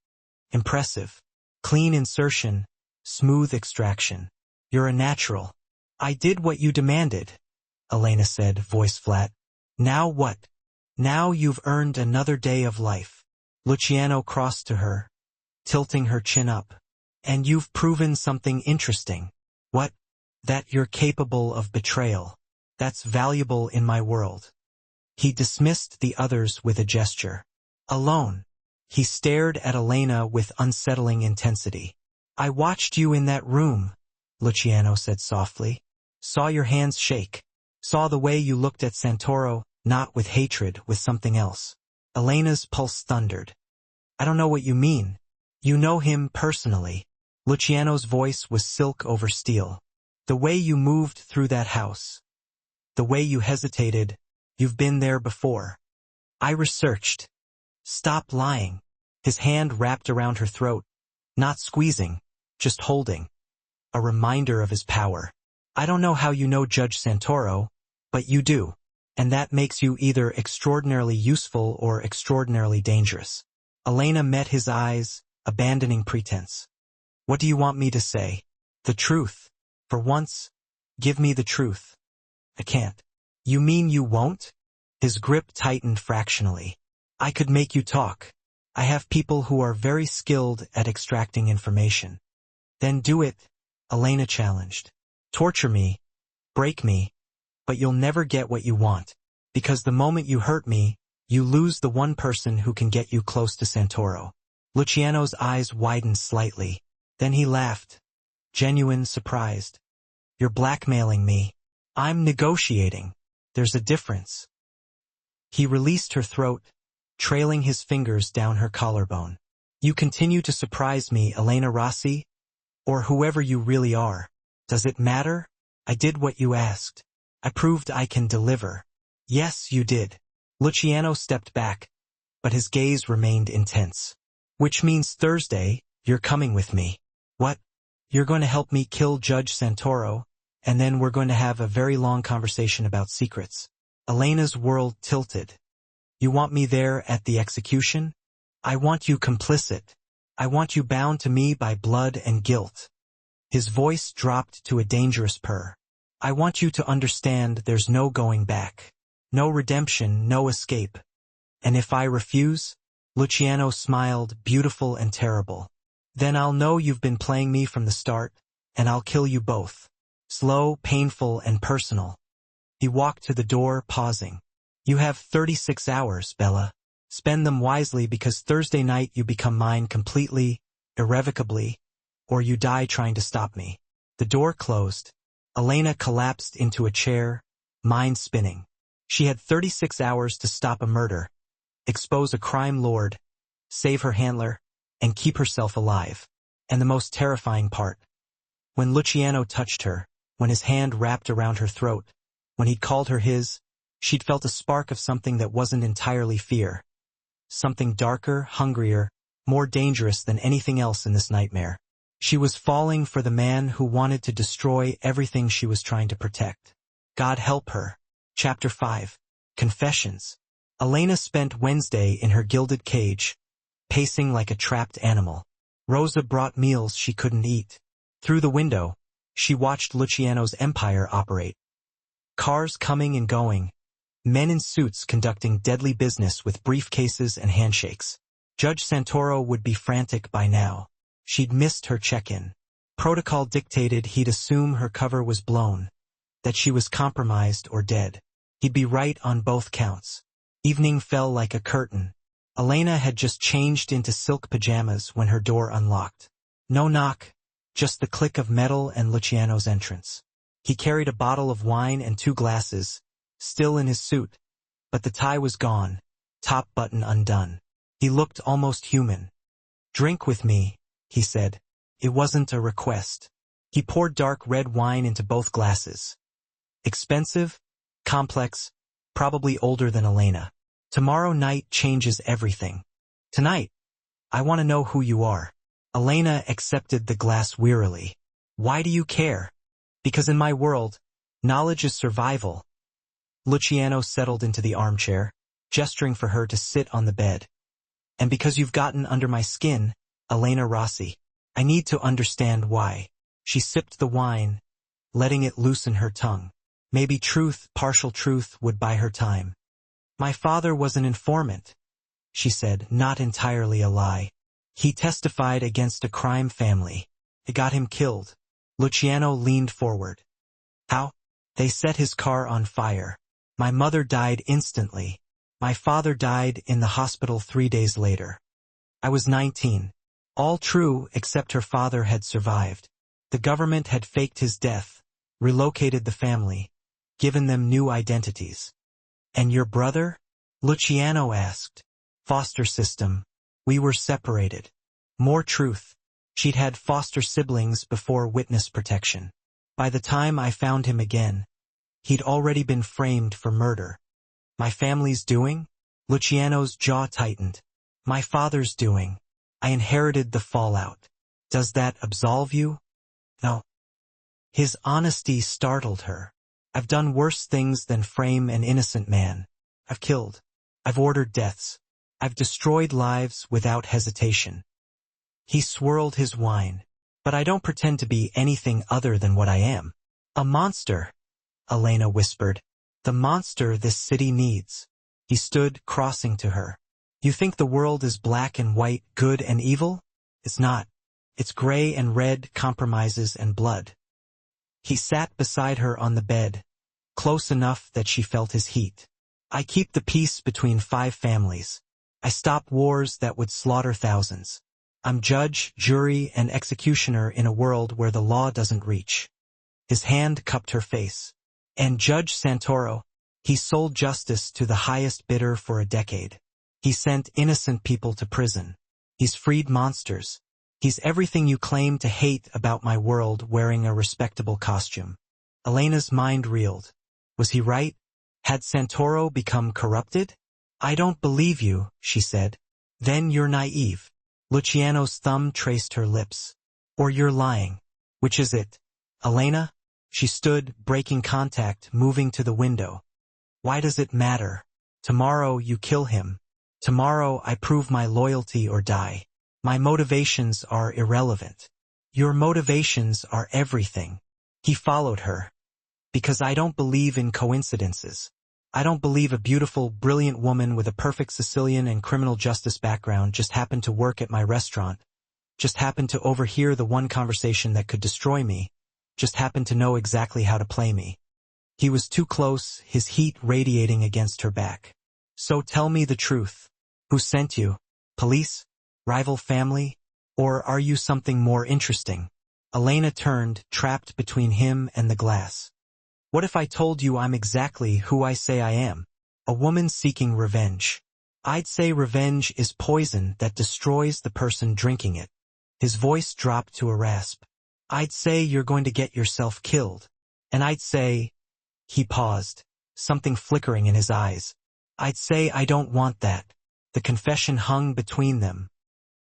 "Impressive. Clean insertion, smooth extraction. You're a natural." "I did what you demanded," Elena said, voice flat. "Now what?" "Now you've earned another day of life." Luciano crossed to her, tilting her chin up. "And you've proven something interesting." "What?" "That you're capable of betrayal. That's valuable in my world." He dismissed the others with a gesture. Alone, he stared at Elena with unsettling intensity. "I watched you in that room," Luciano said softly. "Saw your hands shake. Saw the way you looked at Santoro, not with hatred, with something else." Elena's pulse thundered. "I don't know what you mean." "You know him personally." Luciano's voice was silk over steel. "The way you moved through that house. The way you hesitated, you've been there before." "I researched." "Stop lying." His hand wrapped around her throat, not squeezing, just holding. A reminder of his power. "I don't know how you know Judge Santoro, but you do. And that makes you either extraordinarily useful or extraordinarily dangerous." Elena met his eyes, abandoning pretense. "What do you want me to say?" "The truth. For once, give me the truth." "I can't." "You mean you won't?" His grip tightened fractionally. "I could make you talk. I have people who are very skilled at extracting information." "Then do it," Elena challenged. "Torture me, break me, but you'll never get what you want. Because the moment you hurt me, you lose the one person who can get you close to Santoro." Luciano's eyes widened slightly. Then he laughed, genuine, surprised. "You're blackmailing me." "I'm negotiating. There's a difference." He released her throat, trailing his fingers down her collarbone. "You continue to surprise me, Elena Rossi, or whoever you really are. Does it matter? I did what you asked. I proved I can deliver." "Yes, you did." Luciano stepped back, but his gaze remained intense. "Which means Thursday, you're coming with me." "What? You're going to help me kill Judge Santoro?" and then we're going to have a very long conversation about secrets. Elena's world tilted. You want me there at the execution? I want you complicit. I want you bound to me by blood and guilt. His voice dropped to a dangerous purr. I want you to understand there's no going back. No redemption, no escape. And if I refuse? Luciano smiled, beautiful and terrible. Then I'll know you've been playing me from the start, and I'll kill you both. Slow, painful, and personal. He walked to the door, pausing. You have 36 hours, Bella. Spend them wisely because Thursday night you become mine completely, irrevocably, or you die trying to stop me. The door closed. Elena collapsed into a chair, mind spinning. She had 36 hours to stop a murder, expose a crime lord, save her handler, and keep herself alive. And the most terrifying part. When Luciano touched her, when his hand wrapped around her throat, when he'd called her his, she'd felt a spark of something that wasn't entirely fear. Something darker, hungrier, more dangerous than anything else in this nightmare. She was falling for the man who wanted to destroy everything she was trying to protect. God help her. Chapter 5. Confessions. Elena spent Wednesday in her gilded cage, pacing like a trapped animal. Rosa brought meals she couldn't eat. Through the window, she watched Luciano's empire operate. Cars coming and going. Men in suits conducting deadly business with briefcases and handshakes. Judge Santoro would be frantic by now. She'd missed her check-in. Protocol dictated he'd assume her cover was blown, that she was compromised or dead. He'd be right on both counts. Evening fell like a curtain. Elena had just changed into silk pajamas when her door unlocked. No knock, just the click of metal and Luciano's entrance. He carried a bottle of wine and 2 glasses, still in his suit, but the tie was gone, top button undone. He looked almost human. Drink with me, he said. It wasn't a request. He poured dark red wine into both glasses. Expensive, complex, probably older than Elena. Tomorrow night changes everything. Tonight, I want to know who you are. Elena accepted the glass wearily. Why do you care? Because in my world, knowledge is survival. Luciano settled into the armchair, gesturing for her to sit on the bed. And because you've gotten under my skin, Elena Rossi, I need to understand why. She sipped the wine, letting it loosen her tongue. Maybe truth, partial truth, would buy her time. My father was an informant, she said, not entirely a lie. He testified against a crime family. It got him killed. Luciano leaned forward. How? They set his car on fire. My mother died instantly. My father died in the hospital 3 days later. I was 19. All true except her father had survived. The government had faked his death, relocated the family, given them new identities. And your brother? Luciano asked. Foster system. We were separated. More truth. She'd had foster siblings before witness protection. By the time I found him again, he'd already been framed for murder. My family's doing? Luciano's jaw tightened. My father's doing. I inherited the fallout. Does that absolve you? No. His honesty startled her. I've done worse things than frame an innocent man. I've killed. I've ordered deaths. I've destroyed lives without hesitation. He swirled his wine. But I don't pretend to be anything other than what I am. A monster, Elena whispered. The monster this city needs. He stood, crossing to her. You think the world is black and white, good and evil? It's not. It's gray and red, compromises and blood. He sat beside her on the bed, close enough that she felt his heat. I keep the peace between 5 families. I stop wars that would slaughter thousands. I'm judge, jury, and executioner in a world where the law doesn't reach. His hand cupped her face. And Judge Santoro, he sold justice to the highest bidder for a decade. He sent innocent people to prison. He's freed monsters. He's everything you claim to hate about my world wearing a respectable costume. Elena's mind reeled. Was he right? Had Santoro become corrupted? I don't believe you, she said. Then you're naive. Luciano's thumb traced her lips. Or you're lying. Which is it? Elena? She stood, breaking contact, moving to the window. Why does it matter? Tomorrow you kill him. Tomorrow I prove my loyalty or die. My motivations are irrelevant. Your motivations are everything. He followed her. Because I don't believe in coincidences. I don't believe a beautiful, brilliant woman with a perfect Sicilian and criminal justice background just happened to work at my restaurant, just happened to overhear the one conversation that could destroy me, just happened to know exactly how to play me. He was too close, his heat radiating against her back. So tell me the truth. Who sent you? Police? Rival family? Or are you something more interesting? Elena turned, trapped between him and the glass. What if I told you I'm exactly who I say I am? A woman seeking revenge. I'd say revenge is poison that destroys the person drinking it. His voice dropped to a rasp. I'd say you're going to get yourself killed. And I'd say... He paused, something flickering in his eyes. I'd say I don't want that. The confession hung between them.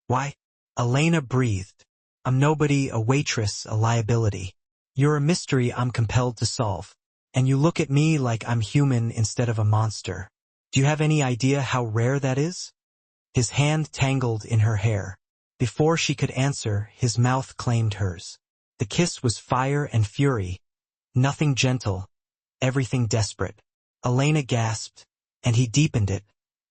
Why? Elena breathed. I'm nobody, a waitress, a liability. You're a mystery I'm compelled to solve. And you look at me like I'm human instead of a monster. Do you have any idea how rare that is? His hand tangled in her hair. Before she could answer, his mouth claimed hers. The kiss was fire and fury. Nothing gentle, everything desperate. Elena gasped, and he deepened it,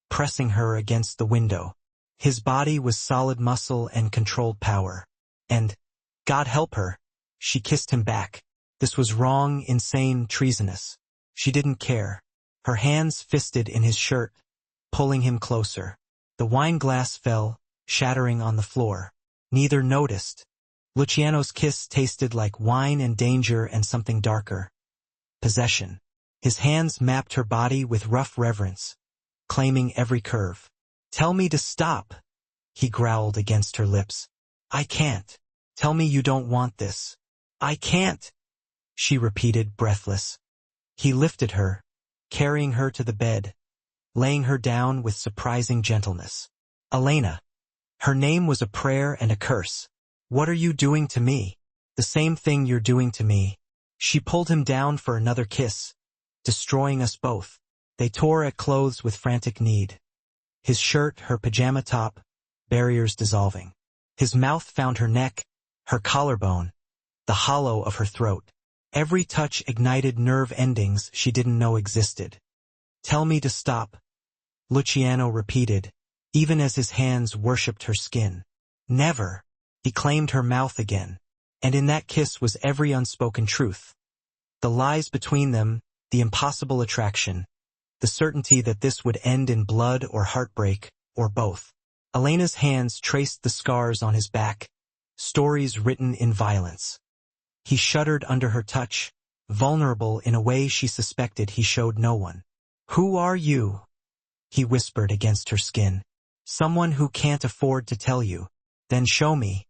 pressing her against the window. His body was solid muscle and controlled power. And, God help her, she kissed him back. This was wrong, insane, treasonous. She didn't care. Her hands fisted in his shirt, pulling him closer. The wine glass fell, shattering on the floor. Neither noticed. Luciano's kiss tasted like wine and danger and something darker. Possession. His hands mapped her body with rough reverence, claiming every curve. Tell me to stop, he growled against her lips. I can't. Tell me you don't want this. I can't, she repeated, breathless. He lifted her, carrying her to the bed, laying her down with surprising gentleness. Elena. Her name was a prayer and a curse. What are you doing to me? The same thing you're doing to me. She pulled him down for another kiss, destroying us both. They tore at clothes with frantic need. His shirt, her pajama top, barriers dissolving. His mouth found her neck, her collarbone, the hollow of her throat. Every touch ignited nerve endings she didn't know existed. Tell me to stop, Luciano repeated, even as his hands worshipped her skin. Never. He claimed her mouth again. And in that kiss was every unspoken truth. The lies between them, the impossible attraction, the certainty that this would end in blood or heartbreak, or both. Elena's hands traced the scars on his back, stories written in violence. He shuddered under her touch, vulnerable in a way she suspected he showed no one. Who are you? He whispered against her skin. Someone who can't afford to tell you. Then show me.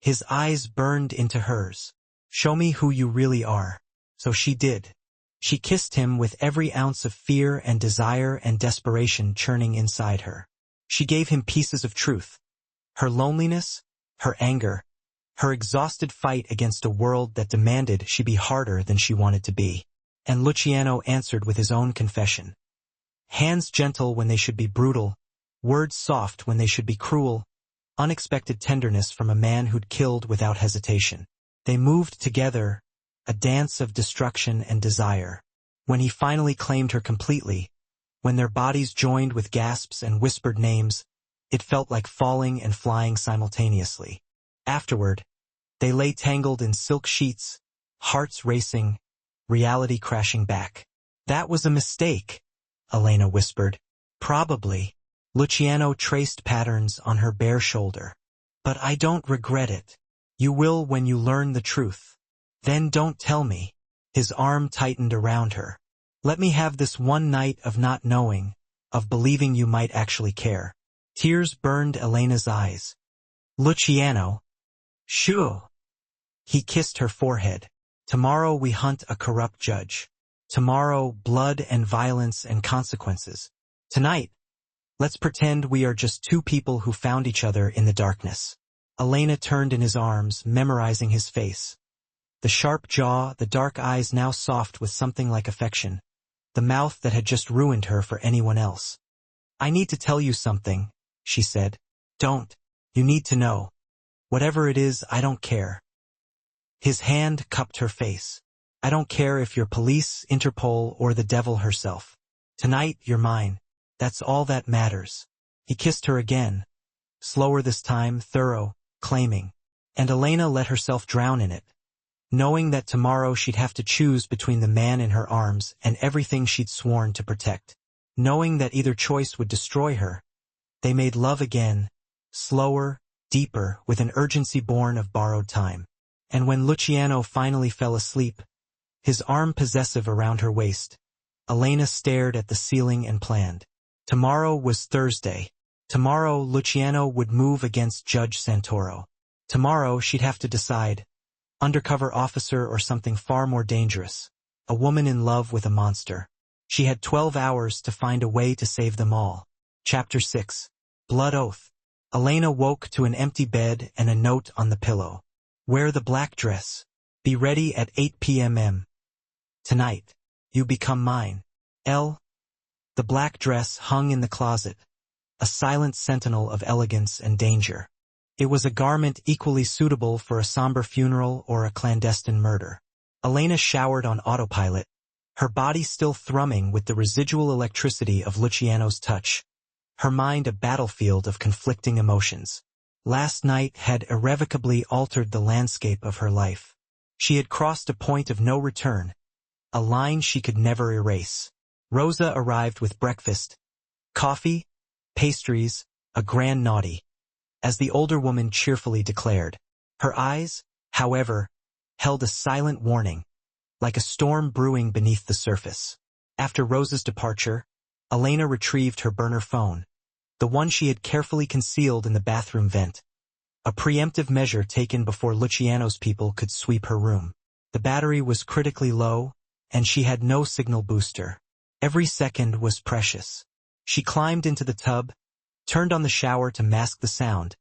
His eyes burned into hers. Show me who you really are. So she did. She kissed him with every ounce of fear and desire and desperation churning inside her. She gave him pieces of truth. Her loneliness, her anger, her exhausted fight against a world that demanded she be harder than she wanted to be. And Luciano answered with his own confession. Hands gentle when they should be brutal, words soft when they should be cruel, unexpected tenderness from a man who'd killed without hesitation. They moved together, a dance of destruction and desire. When he finally claimed her completely, when their bodies joined with gasps and whispered names, it felt like falling and flying simultaneously. Afterward, they lay tangled in silk sheets, hearts racing, reality crashing back. That was a mistake, Elena whispered. Probably. Luciano traced patterns on her bare shoulder. But I don't regret it. You will when you learn the truth. Then don't tell me. His arm tightened around her. Let me have this one night of not knowing, of believing you might actually care. Tears burned Elena's eyes. Luciano. Shoo. He kissed her forehead. Tomorrow we hunt a corrupt judge. Tomorrow, blood and violence and consequences. Tonight, let's pretend we are just two people who found each other in the darkness. Elena turned in his arms, memorizing his face. The sharp jaw, the dark eyes now soft with something like affection. The mouth that had just ruined her for anyone else. "I need to tell you something," she said. "Don't. You need to know. Whatever it is, I don't care." His hand cupped her face. "I don't care if you're police, Interpol, or the devil herself. Tonight, you're mine. That's all that matters." He kissed her again. Slower this time, thorough, claiming. And Elena let herself drown in it. Knowing that tomorrow she'd have to choose between the man in her arms and everything she'd sworn to protect. Knowing that either choice would destroy her. They made love again, slower, deeper, with an urgency born of borrowed time. And when Luciano finally fell asleep, his arm possessive around her waist, Elena stared at the ceiling and planned. Tomorrow was Thursday. Tomorrow Luciano would move against Judge Santoro. Tomorrow she'd have to decide. Undercover officer or something far more dangerous. A woman in love with a monster. She had 12 hours to find a way to save them all. Chapter 6. Blood Oath. Elena woke to an empty bed and a note on the pillow. "Wear the black dress. Be ready at 8 p.m. Tonight. You become mine. L." The black dress hung in the closet. A silent sentinel of elegance and danger. It was a garment equally suitable for a somber funeral or a clandestine murder. Elena showered on autopilot, her body still thrumming with the residual electricity of Luciano's touch, her mind a battlefield of conflicting emotions. Last night had irrevocably altered the landscape of her life. She had crossed a point of no return, a line she could never erase. Rosa arrived with breakfast, coffee, pastries, a grand naughty. As the older woman cheerfully declared. Her eyes, however, held a silent warning, like a storm brewing beneath the surface. After Rosa's departure, Elena retrieved her burner phone, the one she had carefully concealed in the bathroom vent, a preemptive measure taken before Luciano's people could sweep her room. The battery was critically low, and she had no signal booster. Every second was precious. She climbed into the tub, turned on the shower to mask the sound,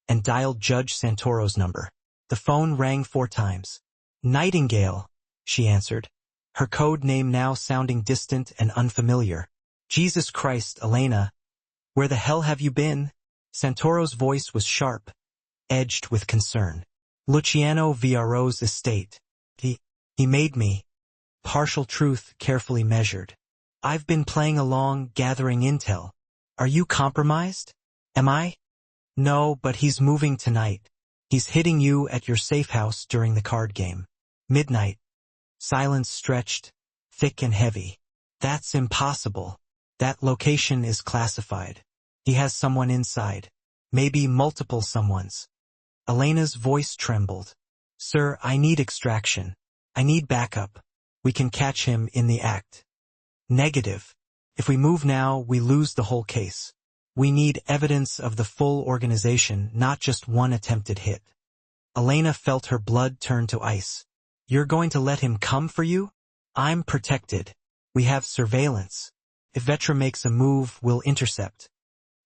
and dialed Judge Santoro's number. The phone rang 4 times. "Nightingale," she answered, her code name now sounding distant and unfamiliar. "Jesus Christ, Elena, where the hell have you been?" Santoro's voice was sharp, edged with concern. "Luciano Viaro's estate. He made me." Partial truth carefully measured. "I've been playing along, gathering intel. Are you compromised?" "Am I?" "No, but he's moving tonight. He's hitting you at your safe house during the card game. Midnight." Silence stretched, thick and heavy. "That's impossible. That location is classified. He has someone inside. Maybe multiple someones." Elena's voice trembled. "Sir, I need extraction. I need backup. We can catch him in the act." "Negative. If we move now, we lose the whole case. We need evidence of the full organization, not just one attempted hit." Elena felt her blood turn to ice. "You're going to let him come for you? I'm protected. We have surveillance. If Vetra makes a move, we'll intercept."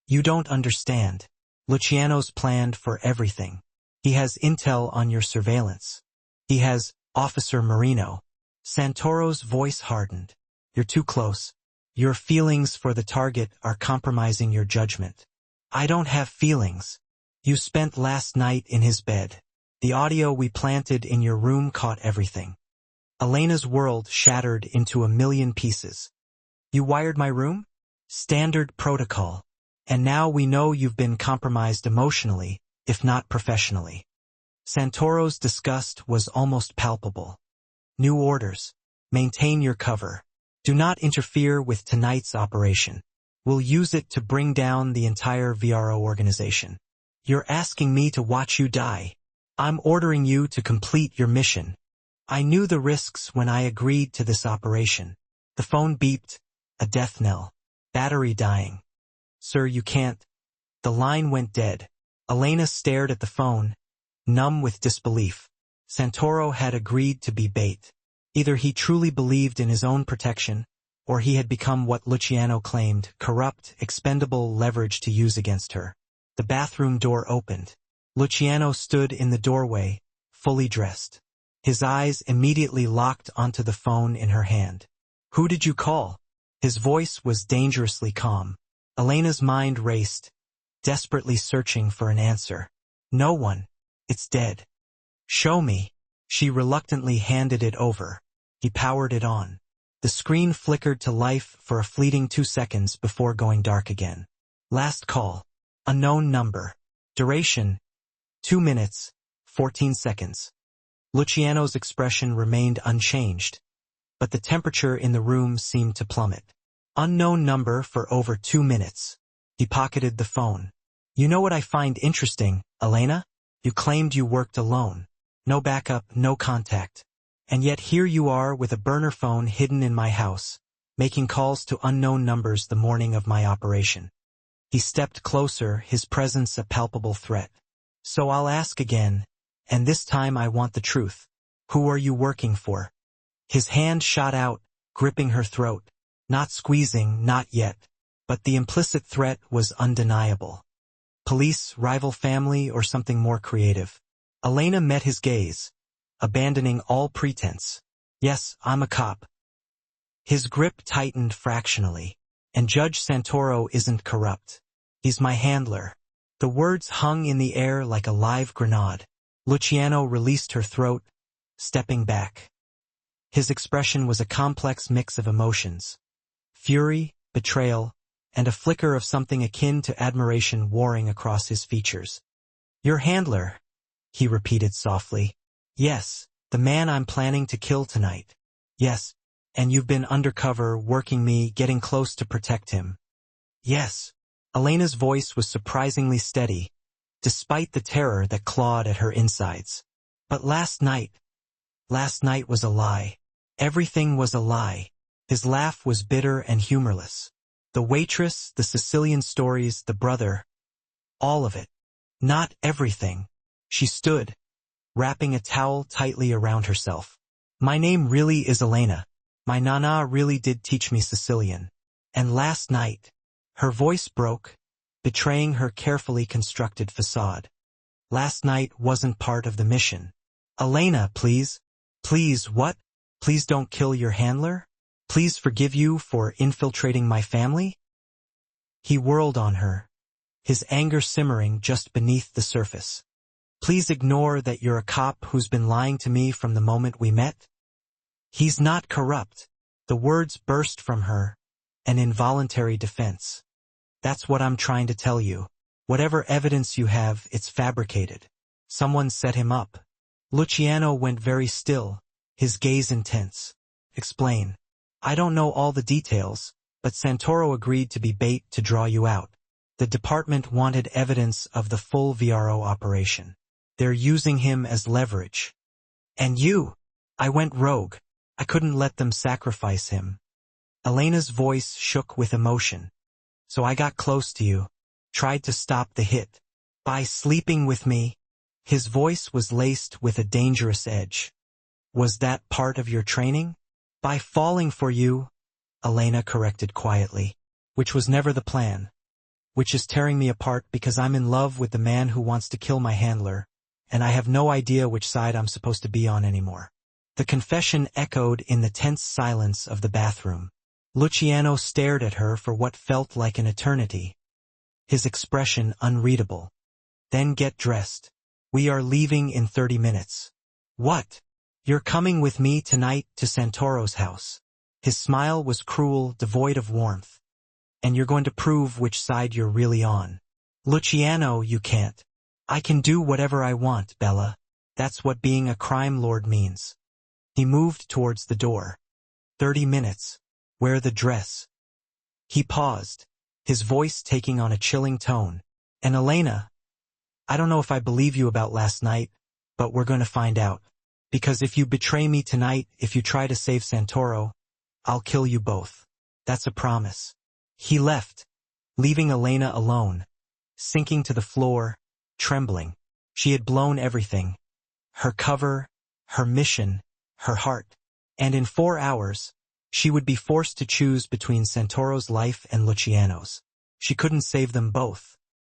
"You don't understand. Luciano's planned for everything. He has intel on your surveillance. He has Officer Marino." Santoro's voice hardened. "You're too close. Your feelings for the target are compromising your judgment." "I don't have feelings. You spent last night in his bed. The audio we planted in your room caught everything." Elena's world shattered into a million pieces. "You wired my room? Standard protocol. And now we know you've been compromised emotionally, if not professionally." Santoro's disgust was almost palpable. "New orders. Maintain your cover. Do not interfere with tonight's operation. We'll use it to bring down the entire VRO organization." "You're asking me to watch you die. I'm ordering you to complete your mission. I knew the risks when I agreed to this operation." The phone beeped, a death knell. "Battery dying." "Sir, you can't." The line went dead. Elena stared at the phone, numb with disbelief. Santoro had agreed to be bait. Either he truly believed in his own protection, or he had become what Luciano claimed, corrupt, expendable leverage to use against her. The bathroom door opened. Luciano stood in the doorway, fully dressed. His eyes immediately locked onto the phone in her hand. "Who did you call?" His voice was dangerously calm. Elena's mind raced, desperately searching for an answer. "No one. It's dead." "Show me." She reluctantly handed it over. He powered it on. The screen flickered to life for a fleeting 2 seconds before going dark again. Last call. Unknown number. Duration: 2 minutes, 14 seconds. Luciano's expression remained unchanged, but the temperature in the room seemed to plummet. Unknown number for over 2 minutes. He pocketed the phone. "You know what I find interesting, Elena? You claimed you worked alone. No backup, no contact. And yet here you are with a burner phone hidden in my house, making calls to unknown numbers the morning of my operation." He stepped closer, his presence a palpable threat. "So I'll ask again, and this time I want the truth. Who are you working for?" His hand shot out, gripping her throat. Not squeezing, not yet. But the implicit threat was undeniable. Police, rival family, or something more creative? Elena met his gaze, abandoning all pretense. "Yes, I'm a cop." His grip tightened fractionally. "And Judge Santoro isn't corrupt. He's my handler." The words hung in the air like a live grenade. Luciano released her throat, stepping back. His expression was a complex mix of emotions. Fury, betrayal, and a flicker of something akin to admiration warring across his features. "Your handler," he repeated softly. "Yes, the man I'm planning to kill tonight." "Yes, and you've been undercover, working me, getting close to protect him." "Yes." Elena's voice was surprisingly steady, despite the terror that clawed at her insides. "But last night was a lie. Everything was a lie." His laugh was bitter and humorless. The waitress, the Sicilian stories, the brother. All of it. Not everything. She stood, wrapping a towel tightly around herself. "My name really is Elena. My nana really did teach me Sicilian. And last night," her voice broke, betraying her carefully constructed facade. "Last night wasn't part of the mission." "Elena, please." "Please what? Please don't kill your handler? Please forgive you for infiltrating my family?" He whirled on her, his anger simmering just beneath the surface. "Please ignore that you're a cop who's been lying to me from the moment we met." "He's not corrupt." The words burst from her, an involuntary defense. "That's what I'm trying to tell you. Whatever evidence you have, it's fabricated. Someone set him up." Luciano went very still, his gaze intense. "Explain." "I don't know all the details, but Santoro agreed to be bait to draw you out. The department wanted evidence of the full VRO operation. They're using him as leverage. And you?" "I went rogue. I couldn't let them sacrifice him." Elena's voice shook with emotion. "So I got close to you, tried to stop the hit. By sleeping with me." His voice was laced with a dangerous edge. "Was that part of your training?" "By falling for you," Elena corrected quietly. "Which was never the plan. Which is tearing me apart because I'm in love with the man who wants to kill my handler, and I have no idea which side I'm supposed to be on anymore." The confession echoed in the tense silence of the bathroom. Luciano stared at her for what felt like an eternity, his expression unreadable. "Then get dressed. We are leaving in 30 minutes. "What? You're coming with me tonight to Santoro's house." His smile was cruel, devoid of warmth. "And you're going to prove which side you're really on." "Luciano, you can't." "I can do whatever I want, Bella. That's what being a crime lord means." He moved towards the door. 30 minutes. Wear the dress." He paused, his voice taking on a chilling tone. "And Elena, I don't know if I believe you about last night, but we're going to find out. Because if you betray me tonight, if you try to save Santoro, I'll kill you both. That's a promise." He left, leaving Elena alone, sinking to the floor, trembling. She had blown everything. Her cover, her mission, her heart. And in 4 hours, she would be forced to choose between Santoro's life and Luciano's. She couldn't save them both.